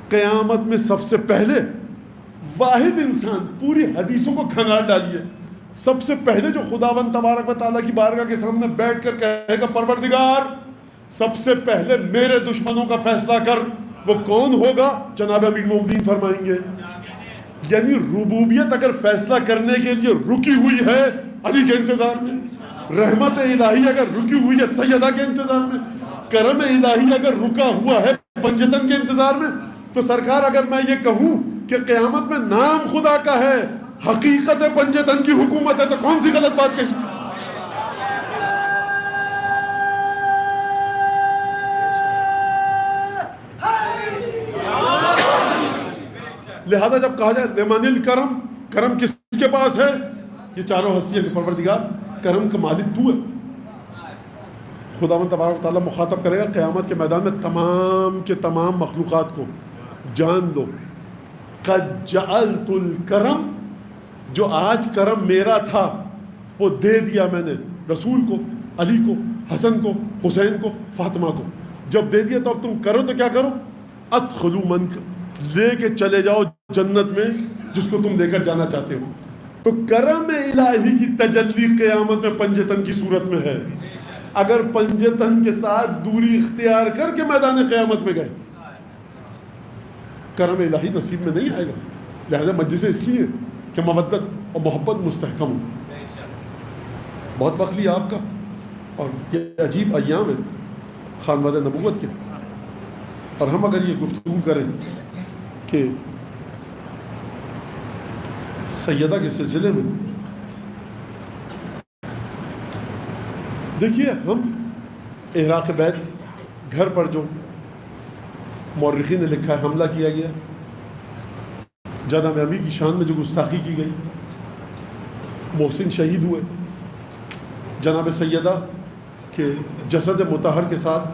قیامت میں سب سے پہلے واحد انسان، پوری حدیثوں کو کھنگال ڈالیے، سب سے پہلے جو خداوند تبارک و تعالیٰ کی بارگاہ کے سامنے بیٹھ کر کہے گا پروردگار سب سے پہلے میرے دشمنوں کا فیصلہ کر، وہ کون ہوگا؟ جناب امیر المومنین فرمائیں گے. یعنی ربوبیت اگر فیصلہ کرنے کے لیے رکی ہوئی ہے علی کے انتظار میں، رحمت الہی اگر رکی ہوئی ہے سیدہ کے انتظار میں، کرم الہی اگر رکا ہوا ہے پنجتن کے انتظار میں، تو سرکار اگر میں یہ کہوں کہ قیامت میں نام خدا کا ہے، حقیقت پنجتن کی حکومت ہے، تو کون سی غلط بات کہی؟ لہذا جب کہا جائے لمن الکرم، کرم کس کے پاس ہے؟ یہ چاروں ہستیاں کے پروردگار کرم کا مالک تو ہے. خداوند تبارک و تعالیٰ مخاطب کرے گا قیامت کے میدان میں تمام کے تمام مخلوقات کو، جان لو قد جعلت الکرم، جو آج کرم میرا تھا وہ دے دیا میں نے رسول کو، علی کو، حسن کو، حسین کو، فاطمہ کو. جب دے دیا تو اب تم کرو تو کیا کرو؟ ادخلوا من، لے کے چلے جاؤ جنت میں جس کو تم لے کر جانا چاہتے ہو. تو کرم الہی کی تجلی قیامت میں پنجے تن کی صورت میں ہے. اگر پنجے تن کے ساتھ دوری اختیار کر کے میدان قیامت میں گئے، کرم الہی نصیب میں نہیں آئے گا. لہذا مجلس اس لیے کہ مودت اور محبت مستحکم ہو. بہت وقت لیا آپ کا، اور یہ عجیب ایام ہے خانوادہ نبوت کے، اور ہم اگر یہ گفتگو کریں کہ سیدہ کے سلسلے میں، دیکھیے ہم احراق بیت گھر پر جو مورخین نے لکھا ہے حملہ کیا گیا، جناب امیر کی شان میں جو گستاخی کی گئی، محسن شہید ہوئے، جناب سیدہ کے جسد مطہر کے ساتھ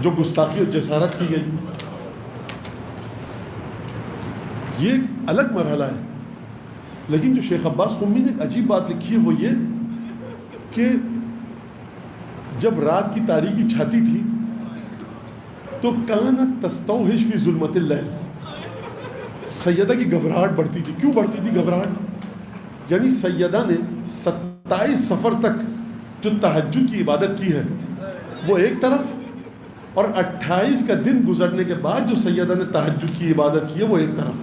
جو گستاخی اور جسارت کی گئی، یہ ایک الگ مرحلہ ہے. لیکن جو شیخ عباس قمی نے ایک عجیب بات لکھی ہے وہ یہ کہ جب رات کی تاریکی چھاتی تھی تو کانت تستوحش فی ظلمت اللیل، سیدہ کی گھبراہٹ بڑھتی تھی. کیوں بڑھتی تھی گھبراہٹ؟ یعنی سیدہ نے 27 صفر تک جو تہجد کی عبادت کی ہے وہ ایک طرف، اور 28 کا دن گزرنے کے بعد جو سیدہ نے تہجد کی عبادت کی ہے وہ ایک طرف.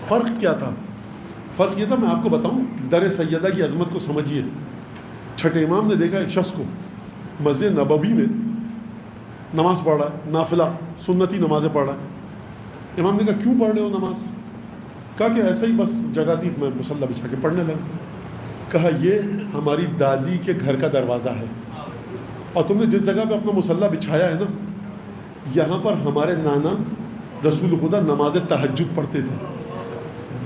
فرق کیا تھا؟ فرق یہ تھا، میں آپ کو بتاؤں، در سیدہ کی عظمت کو سمجھیے. چھٹے امام نے دیکھا ایک شخص کو مسجد نبوی میں نماز پڑھ رہا ہے، نافلہ سنتی نمازیں پڑھ رہا ہے. امام نے کہا کیوں پڑھ رہے ہو نماز؟ کہا کہ ایسا ہی بس جگہ تھی میں مصلی بچھا کے پڑھنے لگا. کہا یہ ہماری دادی کے گھر کا دروازہ ہے، اور تم نے جس جگہ پہ اپنا مصلی بچھایا ہے نا، یہاں پر ہمارے نانا رسول خدا نماز تہجد پڑھتے تھے.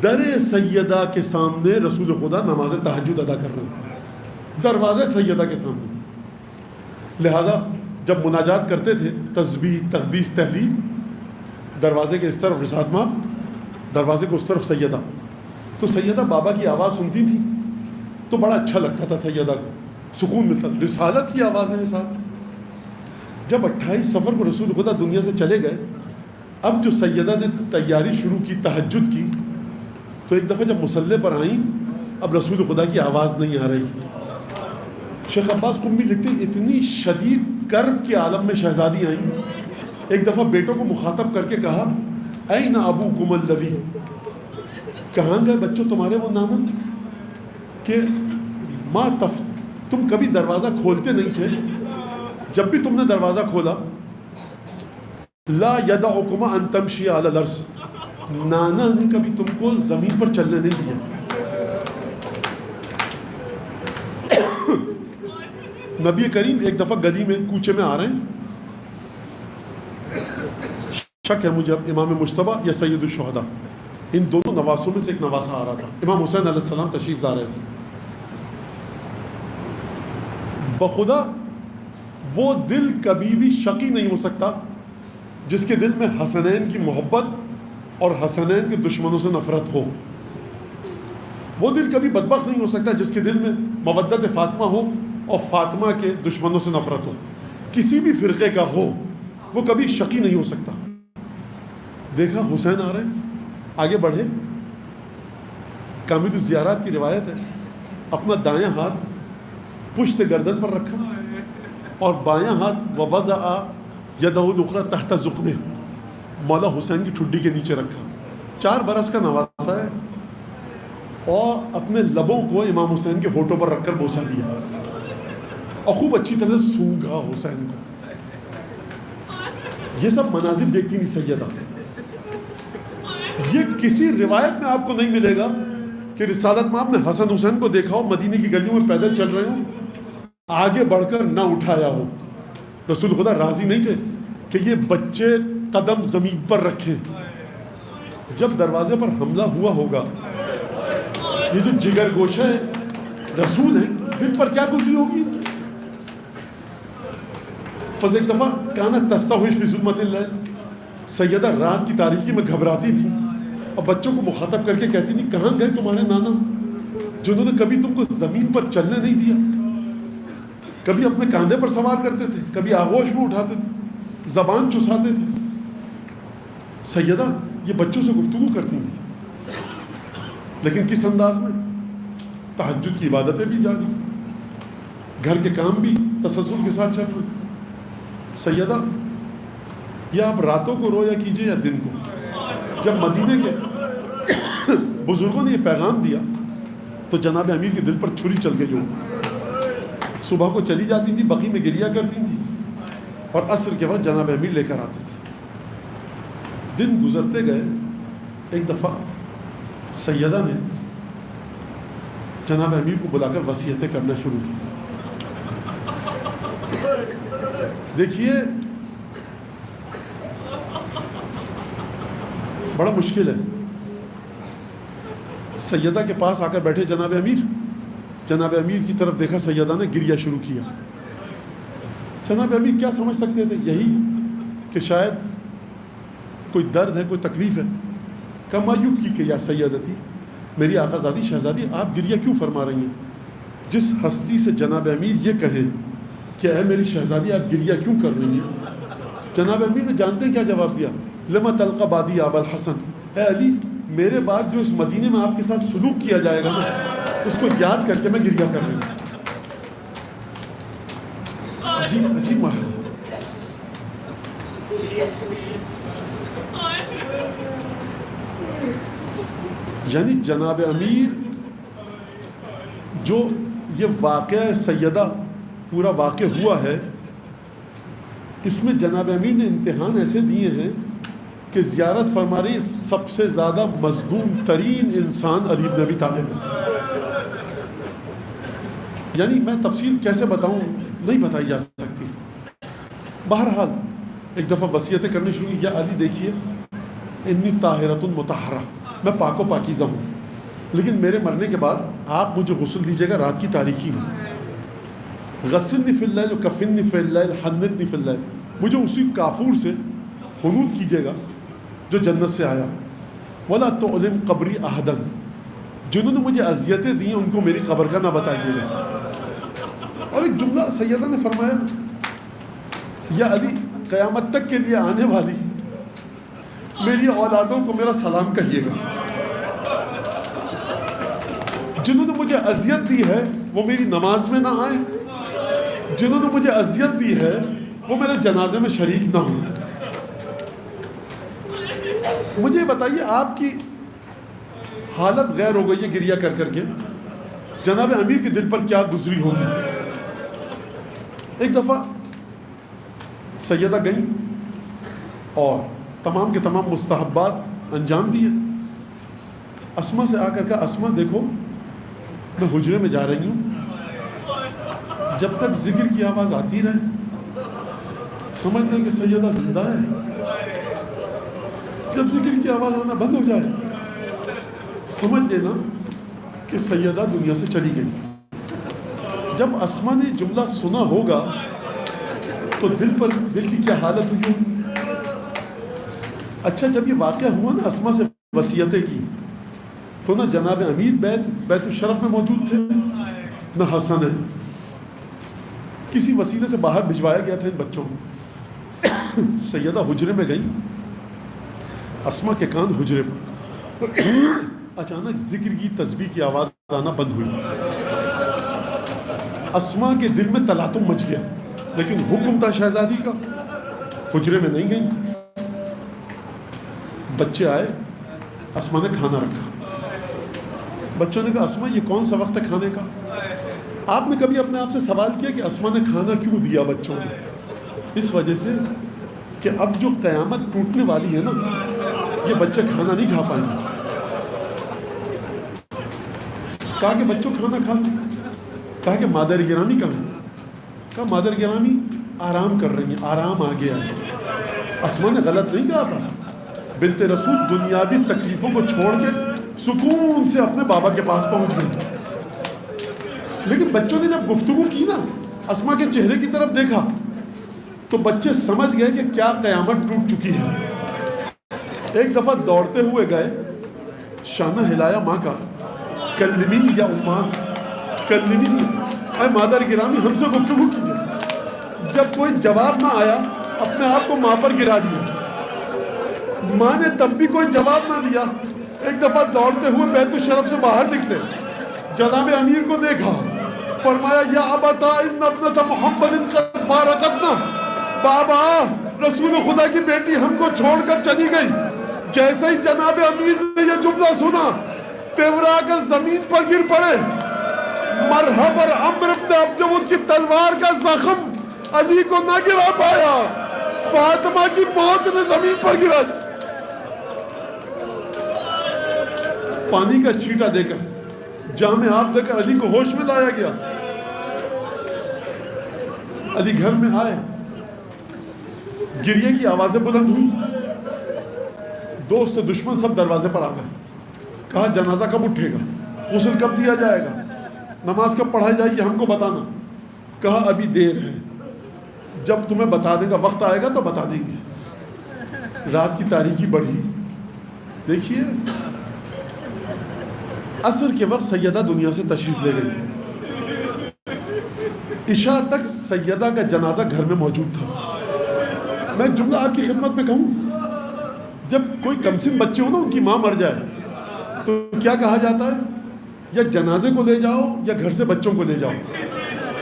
در سیدہ کے سامنے رسول خدا نماز تہجد ادا کر رہے ہیں، دروازے سیدہ کے سامنے. لہذا جب مناجات کرتے تھے، تسبیح، تقدیس، تحلیل، دروازے کے اس طرف رسالت ماب، دروازے کو اس طرف سیدہ. تو سیدہ بابا کی آواز سنتی تھی تو بڑا اچھا لگتا تھا، سیدہ کو سکون ملتا. رسالت کی آوازیں ہیں ساتھ. جب 28 صفر کو رسول خدا دنیا سے چلے گئے، اب جو سیدہ نے تیاری شروع کی تہجد کی، تو ایک دفعہ جب مصلی پر آئیں، اب رسول خدا کی آواز نہیں آ رہی. شیخ عباس قمی لکھتے ہیں اتنی شدید کرب کے عالم میں شہزادی آئیں. ایک دفعہ بیٹوں کو مخاطب کر کے کہا این ابوکم الذی، کہاں گئے بچوں تمہارے وہ نانا کہ ما تم کبھی دروازہ کھولتے نہیں تھے، جب بھی تم نے دروازہ کھولا لا یدعکما ان تمشی علی الارض، نانا نے کبھی تم کو زمین پر چلنے نہیں دیا. نبی کریم ایک دفعہ گلی میں کوچے میں آ رہے ہیں، شک ہے مجھے اب امام مجتبیٰ یا سید الشہداء، ان دونوں نواسوں میں سے ایک نواسہ آ رہا تھا. امام حسین علیہ السلام تشریف لا رہے تھے. بخدا وہ دل کبھی بھی شقی نہیں ہو سکتا جس کے دل میں حسنین کی محبت اور حسنین کے دشمنوں سے نفرت ہو. وہ دل کبھی بدبخت نہیں ہو سکتا جس کے دل میں مودت فاطمہ ہو اور فاطمہ کے دشمنوں سے نفرت ہو. کسی بھی فرقے کا ہو وہ کبھی شقی نہیں ہو سکتا. دیکھا حسین آ رہے ہیں، آگے بڑھے. کامل الزیارات کی روایت ہے، اپنا دایاں ہاتھ پشت گردن پر رکھا اور بایاں ہاتھ ووضع یدہ الاخری تحت ذقنہ، مولا حسین کی ٹھڈی کے نیچے رکھا. 4 برس کا نواسا ہے، اور اپنے لبوں کو امام حسین کے ہونٹوں پر رکھ کر بوسا دیا اور خوب اچھی طرح سے سونگھا حسین کو. یہ سب مناظر دیکھتی نہیں سیدہ. یہ کسی روایت میں آپ کو نہیں ملے گا کہ رسالت مآب نے حسن حسین کو دیکھا ہو مدینے کی گلیوں میں پیدل چل رہے ہوں، آگے بڑھ کر نہ اٹھایا ہو. رسول خدا راضی نہیں تھے کہ یہ بچے قدم زمین پر رکھیں. جب دروازے پر حملہ ہوا ہوگا یہ جو جگر گوشہ ہے رسول ہیں، دل پر کیا گزری ہوگی؟ پس ایک دفعہ کانت تستوحش فی ظلمت اللیل، سیدہ رات کی تاریکی میں گھبراتی تھی اور بچوں کو مخاطب کر کے کہتی تھی کہاں گئے تمہارے نانا جنہوں نے کبھی تم کو زمین پر چلنے نہیں دیا، کبھی اپنے کاندھے پر سوار کرتے تھے، کبھی آغوش میں اٹھاتے تھے، زبان چساتے تھے۔ سیدہ یہ بچوں سے گفتگو کرتی تھی، لیکن کس انداز میں؟ تہجد کی عبادتیں بھی جاری، گھر کے کام بھی تسلسل کے ساتھ چل رہے۔ سیدہ یا آپ راتوں کو رویا کیجئے یا دن کو، جب مدینے کے بزرگوں نے یہ پیغام دیا تو جناب امیر کے دل پر چھری چل گئی ہو۔ صبح کو چلی جاتی تھی، بقی میں گریا کرتی تھی اور عصر کے وقت جناب امیر لے کر آتے تھے۔ دن گزرتے گئے، ایک دفعہ سیدہ نے جناب امیر کو بلا کر وصیتیں کرنا شروع کی۔ دیکھیے بڑا مشکل ہے، سیدہ کے پاس آ کر بیٹھے جناب امیر کی طرف دیکھا، سیدہ نے گریا شروع کیا۔ جناب امیر کیا سمجھ سکتے تھے؟ یہی کہ شاید کوئی درد ہے، کوئی تکلیف ہے۔ کما یبکی کہ یا سیدتی، میری آقازادی شہزادی آپ گریا کیوں فرما رہی ہیں؟ جس ہستی سے جناب امیر یہ کہیں کہ اے میری شہزادی آپ گریا کیوں کر رہی ہیں، جناب امیر نے جانتے ہیں کیا جواب دیا؟ لما تلقى بعدی ابا الحسن، اے علی میرے بعد جو اس مدینے میں آپ کے ساتھ سلوک کیا جائے گا نا، اس کو یاد کر کے میں گریا کر رہی ہوں۔ عجیب مرحلہ۔ یعنی جناب امیر جو یہ واقعہ سیدہ پورا واقع ہوا ہے، اس میں جناب امیر نے امتحان ایسے دیے ہیں کہ زیارت فرما رہی سب سے زیادہ مظلوم ترین انسان علی بن ابی طالب ہے۔ یعنی میں تفصیل کیسے بتاؤں، نہیں بتائی جا سکتی۔ بہرحال ایک دفعہ وصیتیں کرنی شروع، یا علی دیکھیے انی طاہرۃ مطہرہ، میں پاک و پاکیزہ ہوں، لیکن میرے مرنے کے بعد آپ مجھے غسل دیجیے گا رات کی تاریکی میں، غسلنی فی اللیل وکفنی فی اللیل حنتنی فی اللیل، مجھے اسی کافور سے حنوط کیجیے گا جو جنت سے آیا، ولا تعلم قبری احدا، جنہوں نے مجھے اذیتیں دی ہیں ان کو میری قبر کا نہ بتائیے گا۔ اور ایک جملہ سیدہ نے فرمایا، یا علی قیامت تک کے لیے آنے والی میری اولادوں کو میرا سلام کہیے گا، جنہوں نے مجھے اذیت دی ہے وہ میری نماز میں نہ آئیں، جنہوں نے مجھے اذیت دی ہے وہ میرے جنازے میں شریک نہ ہوں۔ مجھے بتائیے آپ کی حالت غیر ہو گئی ہے گریا کر کر کے، جناب امیر کے دل پر کیا گزری ہوگی۔ ایک دفعہ سیدہ گئیں اور تمام کے تمام مستحبات انجام دیے۔ اسما سے آ کر کہا اسما دیکھو میں حجرے میں جا رہی ہوں، جب تک ذکر کی آواز آتی رہے سمجھ لیں کہ سیدہ زندہ ہے، جب ذکر کی آواز آنا بند ہو جائے سمجھ لینا کہ سیدہ دنیا سے چلی گئی۔ جب اسما نے جملہ سنا ہوگا تو دل کی کیا حالت ہوئی ہوگی۔ اچھا جب یہ واقعہ ہوا نا اسما سے وصیتیں کی تو نہ جناب امیر بیت الشرف میں موجود تھے نہ حسن ہے، کسی وسیلے سے باہر بھجوایا گیا تھا ان بچوں کو۔ سیدہ حجرے میں گئی، اسما کے کان حجرے پر، اچانک ذکر کی تسبیح کی آواز آنا بند ہوئی۔ اسما کے دل میں تلاطم مچ گیا، لیکن حکم تھا شہزادی کا، حجرے میں نہیں گئی۔ بچے آئے، اسما نے کھانا رکھا، بچوں نے کہا اسما یہ کون سا وقت ہے کھانے کا؟ آپ نے کبھی اپنے آپ سے سوال کیا کہ اسما نے کھانا کیوں دیا بچوں کو؟ اس وجہ سے کہ اب جو قیامت ٹوٹنے والی ہے نا، یہ بچے کھانا نہیں کھا پائیں گے۔ کہا کہ بچوں کھانا کھا لیں، کہا کہ مادر گرامی کہاں ہے؟ کہا مادر گرامی آرام کر رہی ہیں، آرام آ گیا ہے۔ اسما نے غلط نہیں کہا تھا، بنت رسول دنیاوی تکلیفوں کو چھوڑ کے سکون سے اپنے بابا کے پاس پہنچ گئی. لیکن بچوں نے جب گفتگو کی نا، اسما کے چہرے کی طرف دیکھا تو بچے سمجھ گئے کہ کیا قیامت ٹوٹ چکی ہے. ایک دفعہ دوڑتے ہوئے گئے، شانہ ہلایا ماں کا، کلمینی یا اماں، کلمینی، اے مادر گرامی ہم سے گفتگو کیجیے. جب کوئی جواب نہ آیا اپنے آپ کو ماں پر گرا دیا. ماں نے تب بھی کوئی جواب نہ دیا. ایک دفعہ دوڑتے ہوئے بیت الشرف سے باہر نکلے، جناب امیر کو دیکھا، فرمایا یا ابتا ان ابنت محمد قد فارقتنا، بابا رسول خدا کی بیٹی ہم کو چھوڑ کر چلی گئی. جیسے ہی جناب امیر نے یہ جملہ سنا تیورا کر زمین پر گر پڑے. مرحب اور عمرو بن عبد کی تلوار کا زخم علی کو نہ گرا پایا، فاطمہ کی موت نے زمین پر گرا دی. پانی کا چھیٹا دے کر، جام آب دے کر علی کو ہوش میں لایا گیا. علی گھر میں آئے، گریے کی آوازیں بلند ہوئی. دوست و دشمن سب دروازے پر آ گئے. کہا جنازہ کب اٹھے گا، غسل کب دیا جائے گا، نماز کب پڑھائی جائے گی، ہم کو بتانا. کہا ابھی دیر ہے، جب تمہیں بتا دے گا، وقت آئے گا تو بتا دیں گے. رات کی تاریکی بڑھی. دیکھیے عصر کے وقت سیدہ دنیا سے تشریف لے گئی. عشاء تک سیدہ کا جنازہ گھر میں موجود تھا. میں جملہ آپ کی خدمت میں کہوں، جب کوئی کمسن بچے ہو نا، ان کی ماں مر جائے تو کیا کہا جاتا ہے؟ یا جنازے کو لے جاؤ یا گھر سے بچوں کو لے جاؤ.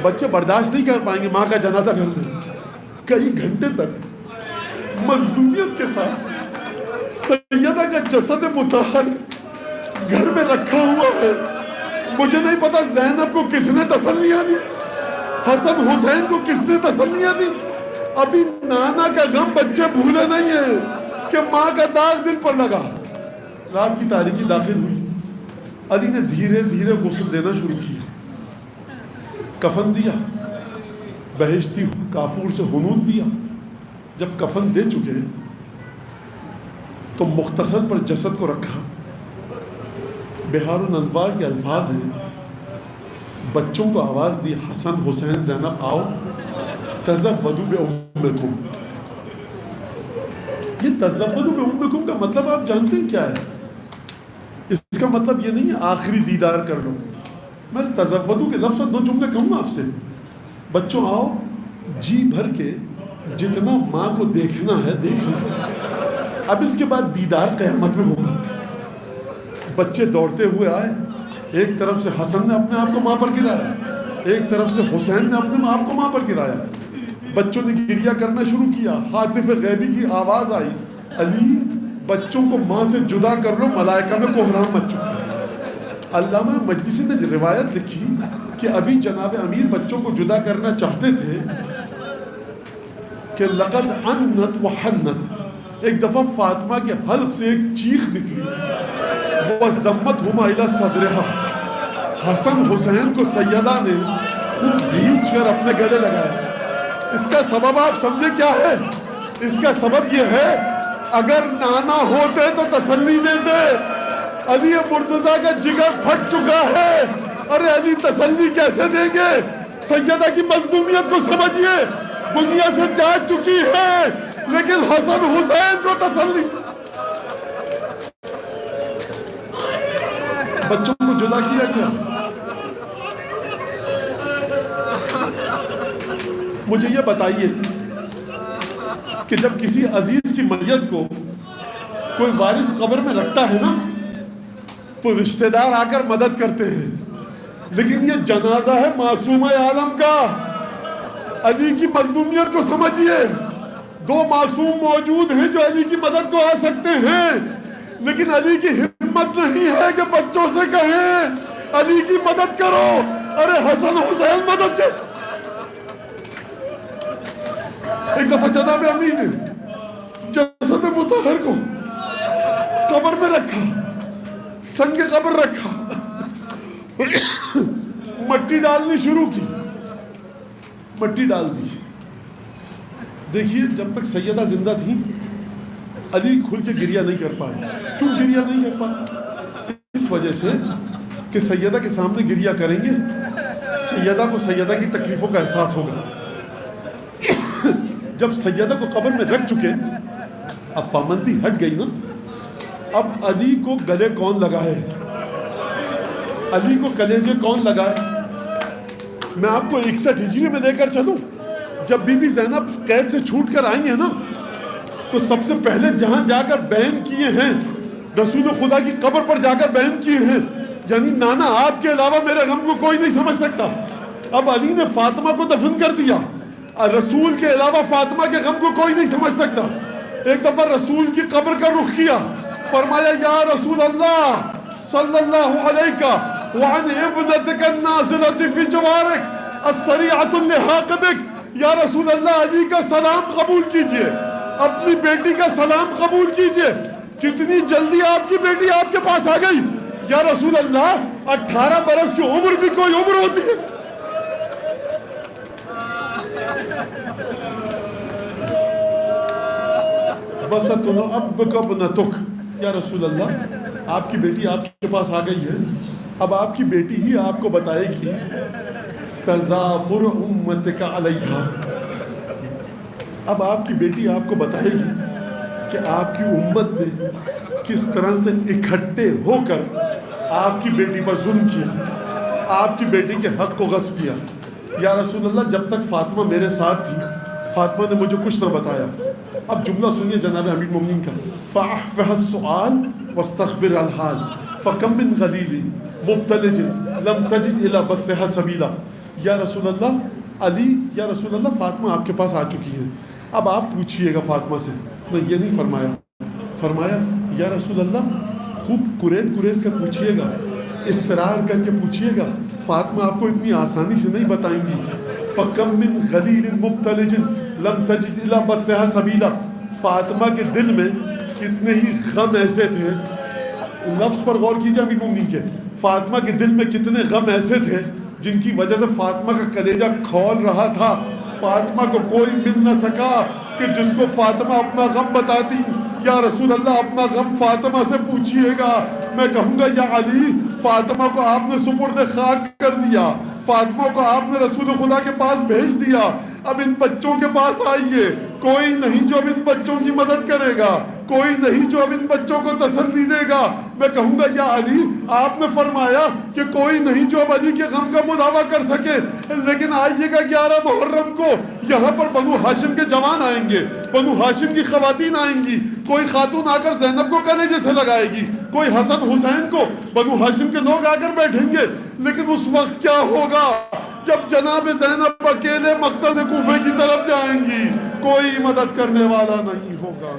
بچے برداشت نہیں کر پائیں گے ماں کا جنازہ گھر میں. کئی گھنٹے تک مظلومیت کے ساتھ سیدہ کا جسد مطہر گھر میں رکھا ہوا ہے. مجھے نہیں پتا زینب کو کس نے تسلیاں دی، حسن حسین کو کس نے تسلیاں دی. ابھی نانا کا غم بچے بھولے نہیں ہیں کہ ماں کا داغ دل پر لگا. رات کی تاریکی داخل ہوئی. علی نے دھیرے دھیرے غسل دینا شروع کیا. کفن دیا، بہشتی کافور سے ہنود دیا. جب کفن دے چکے تو مختصر پر جسد کو رکھا. بہار الانوار کے الفاظ ہیں، بچوں کو آواز دی، حسن حسین زینب آؤ، تزودوا بأمکم. یہ تزودوا بأمکم کا مطلب آپ جانتے ہیں کیا ہے؟ اس کا مطلب یہ نہیں ہے آخری دیدار کر لو. میں تزودوا کے لفظ دو جملے کہوں آپ سے. بچوں آؤ، جی بھر کے جتنا ماں کو دیکھنا ہے دیکھ لو، اب اس کے بعد دیدار قیامت میں ہوگا. بچے دوڑتے ہوئے آئے. ایک طرف سے حسن نے اپنے آپ کو ماں پر گرایا، ایک طرف سے حسین نے اپنے آپ کو ماں پر گرایا. بچوں نے گریہ کرنا شروع کیا. ہاتف غیبی کی آواز آئی، علی بچوں کو ماں سے جدا کر لو، ملائکہ میں کوہرام مچ چکا ہے. علامہ مجلسی نے روایت لکھی کہ ابھی جناب امیر بچوں کو جدا کرنا چاہتے تھے کہ لقد انت وحنت. ایک دفعہ فاطمہ کے حلق سے ایک چیخ نکلی، وَزَمَّتْهُمَا إِلَى صَدْرِهَا. حسن حسین کو سیدہ نے خوب بھیچ کر اپنے گلے لگایا. اس کا سبب آپ سمجھے کیا ہے؟ اس کا سبب یہ ہے، اگر نانا ہوتے تو تسلی دیتے. علی مرتضیٰ کا جگر پھٹ چکا ہے. ارے علی تسلی کیسے دیں گے؟ سیدہ کی مظلومیت کو سمجھیے، دنیا سے جا چکی ہے، لیکن حسن حسین کو تسلی. بچوں کو جدا کیا کیا؟ مجھے یہ بتائیے کہ جب کسی عزیز کی میت کو کوئی وارث قبر میں رکھتا ہے نا تو رشتہ دار آ کر مدد کرتے ہیں، لیکن یہ جنازہ ہے معصومہ عالم کا. علی کی مظلومیت کو سمجھیے. دو معصوم موجود ہیں جو علی کی مدد کو آ سکتے ہیں، لیکن علی کی ہمت نہیں ہے کہ بچوں سے کہیں علی کی مدد کرو. ارے حسن حسین مدد کیسے؟ ایک دفعہ جناب امیر نے جسد مطہر کو قبر میں رکھا، سنگ قبر رکھا، مٹی ڈالنی شروع کی. مٹی ڈال دی. دیکھیے جب تک سیدہ زندہ تھی علی کھل کے گریہ نہیں کر پائے. کیوں گریہ نہیں کر پائے؟ اس وجہ سے کہ سیدہ کے سامنے گریہ کریں گے سیدہ کو سیدہ کی تکلیفوں کا احساس ہوگا. جب سیدہ کو قبر میں رکھ چکے اب پابندی ہٹ گئی نا. اب علی کو گلے کون لگائے؟ علی کو کلیجے کون لگائے؟ میں آپ کو 61 ہجری میں لے کر چلوں. جب بی بی زینب قید سے چھوٹ کر آئی ہیں نا تو سب سے پہلے جہاں جا کر بیان کیے ہیں رسول خدا کی قبر پر جا کر بیان کیے ہیں یعنی نانا آپ کے علاوہ میرے غم کو کوئی نہیں سمجھ سکتا. اب علی نے فاطمہ کو دفن کر دیا. رسول کے علاوہ فاطمہ کے غم کو کوئی نہیں سمجھ سکتا. ایک دفعہ رسول کی قبر کا رخ کیا, فرمایا یا رسول اللہ صلی اللہ علیہ وعن ابنتک النازلۃ فی جوارک السریعۃ اللحاق بک. یا رسول اللہ علی کا سلام قبول کیجئے, اپنی بیٹی کا سلام قبول کیجئے. کتنی جلدی آپ کی بیٹی آپ کے پاس آ گئی. یا رسول اللہ 18 برس کی عمر بھی کوئی عمر ہوتی ہے. وَسَتُنُ أَبْكَ ابْنَتُكَ. یا رسول اللہ آپ کی بیٹی آپ کے پاس آ گئی ہے. اب آپ کی بیٹی ہی آپ کو بتائے گی تَزَافُرُ أُمَّتِكَ عَلَيْهَا. اب آپ کی بیٹی آپ کو بتائے گی کہ آپ کی امت نے کس طرح سے اکٹھے ہو کر آپ کی بیٹی پر ظلم کیا, آپ کی بیٹی کے حق کو غصب کیا. یا رسول اللہ جب تک فاطمہ میرے ساتھ تھی فاطمہ نے مجھے کچھ نہ بتایا. اب جملہ سنیے جناب امیر المومنین کا, فَأَحْفِحَ السُّؤَالِ وَاسْتَخْبِرْ الْحَالِ فَكَمْ مِنْ غَلِيلٍ مُبْتَلِجٍ لَمْ تَجِدْ إِلَى بَثِّهَا سَبِيلًا. یا رسول اللہ علی یا رسول اللہ فاطمہ آپ کے پاس آ چکی ہے, اب آپ پوچھئے گا فاطمہ سے. میں یہ نہیں فرمایا, فرمایا یا رسول اللہ خوب قرید کر پوچھئے گا, اصرار کر کے پوچھئے گا. فاطمہ آپ کو اتنی آسانی سے نہیں بتائیں گی. فَكَمْ مِنْ غَلِيلٍ مُبْتَلِجٍ لَمْ تَجِدْ إِلَى بَثِّهَا سَبِيلًا. فاطمہ کے دل میں کتنے ہی غم ایسے تھے, لفظ پر غور کیجئے امیر المومنین کے, فاطمہ کے دل میں کتنے غم ایسے تھے جن کی وجہ سے فاطمہ کا کلیجہ کھول رہا تھا. فاطمہ کو کوئی مل نہ سکا کہ جس کو فاطمہ اپنا غم بتاتی. یا رسول اللہ اپنا غم فاطمہ سے پوچھئے گا. میں کہوں گا یا علی فاطمہ کو آپ نے سپرد خاک کر دیا, فاطمہ کو آپ نے رسول خدا کے پاس بھیج دیا. اب ان بچوں کے پاس آئیے, کوئی نہیں جو اب ان بچوں کی مدد کرے گا, کوئی نہیں جو اب ان بچوں کو تسلی دے گا. میں کہوں گا یا علی آپ نے فرمایا کہ کوئی نہیں جو اب علی کے غم کا مداوع کر سکے, لیکن آئیے گا 11 محرم کو یہاں پر بنو ہاشم کے جوان آئیں گے, بنو ہاشم کی خواتین آئیں گی. کوئی خاتون آ کر زینب کو کلیجے سے لگائے گی, کوئی حسن حسین کو بنو ہاشم کے لوگ آ کر بیٹھیں گے. لیکن اس وقت کیا ہوگا جب جناب زینب اکیلے مقتل سے کوفے کی طرف جائیں گی, کوئی مدد کرنے والا نہیں ہوگا.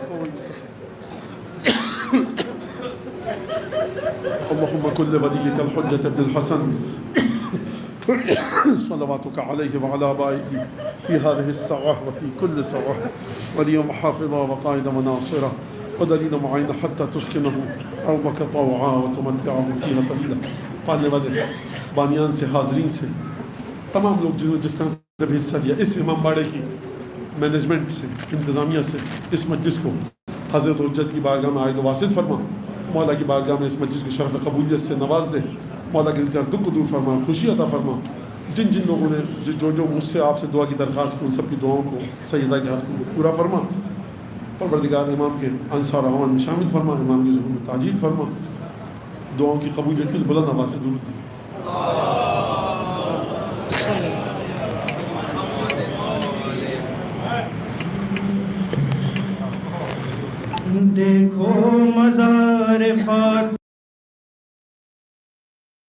اللهم كن لوليك الحجة بن الحسن صلواتك عليه وعلى آبائه في هذه الساعة وفي كل ساعة وليا وحافظا وقائدا وناصرا ودليلا معينا حتى تسكنه أرضك طوعا وتمتعه فيها طويلا. پالنے والے بانیان سے, حاضرین سے, تمام لوگ جنہوں نے جس طرح سے بھی حصہ لیا, اس امام باڑے کی مینجمنٹ سے, انتظامیہ سے, اس مجلس کو حضرت حجت کی بارگاہ میں عائد و واصل فرما. مولا کی بارگاہ میں اس مجلس کو شرف قبولیت سے نواز دے. مولا کے دل سے دکھ کو دور فرما, خوشی عطا فرما. جن جن لوگوں نے جو مجھ سے آپ سے دعا کی درخواست کی ان سب کی دعاؤں کو سیدہ کے حق کو پورا فرما. پروردگار امام کے انصار اعوان میں شامل فرما, امام کے ظہور میں تاجیل فرما. دعاؤں کی قبولیت کی بلند آواز سے درود دی. دیکھو مزار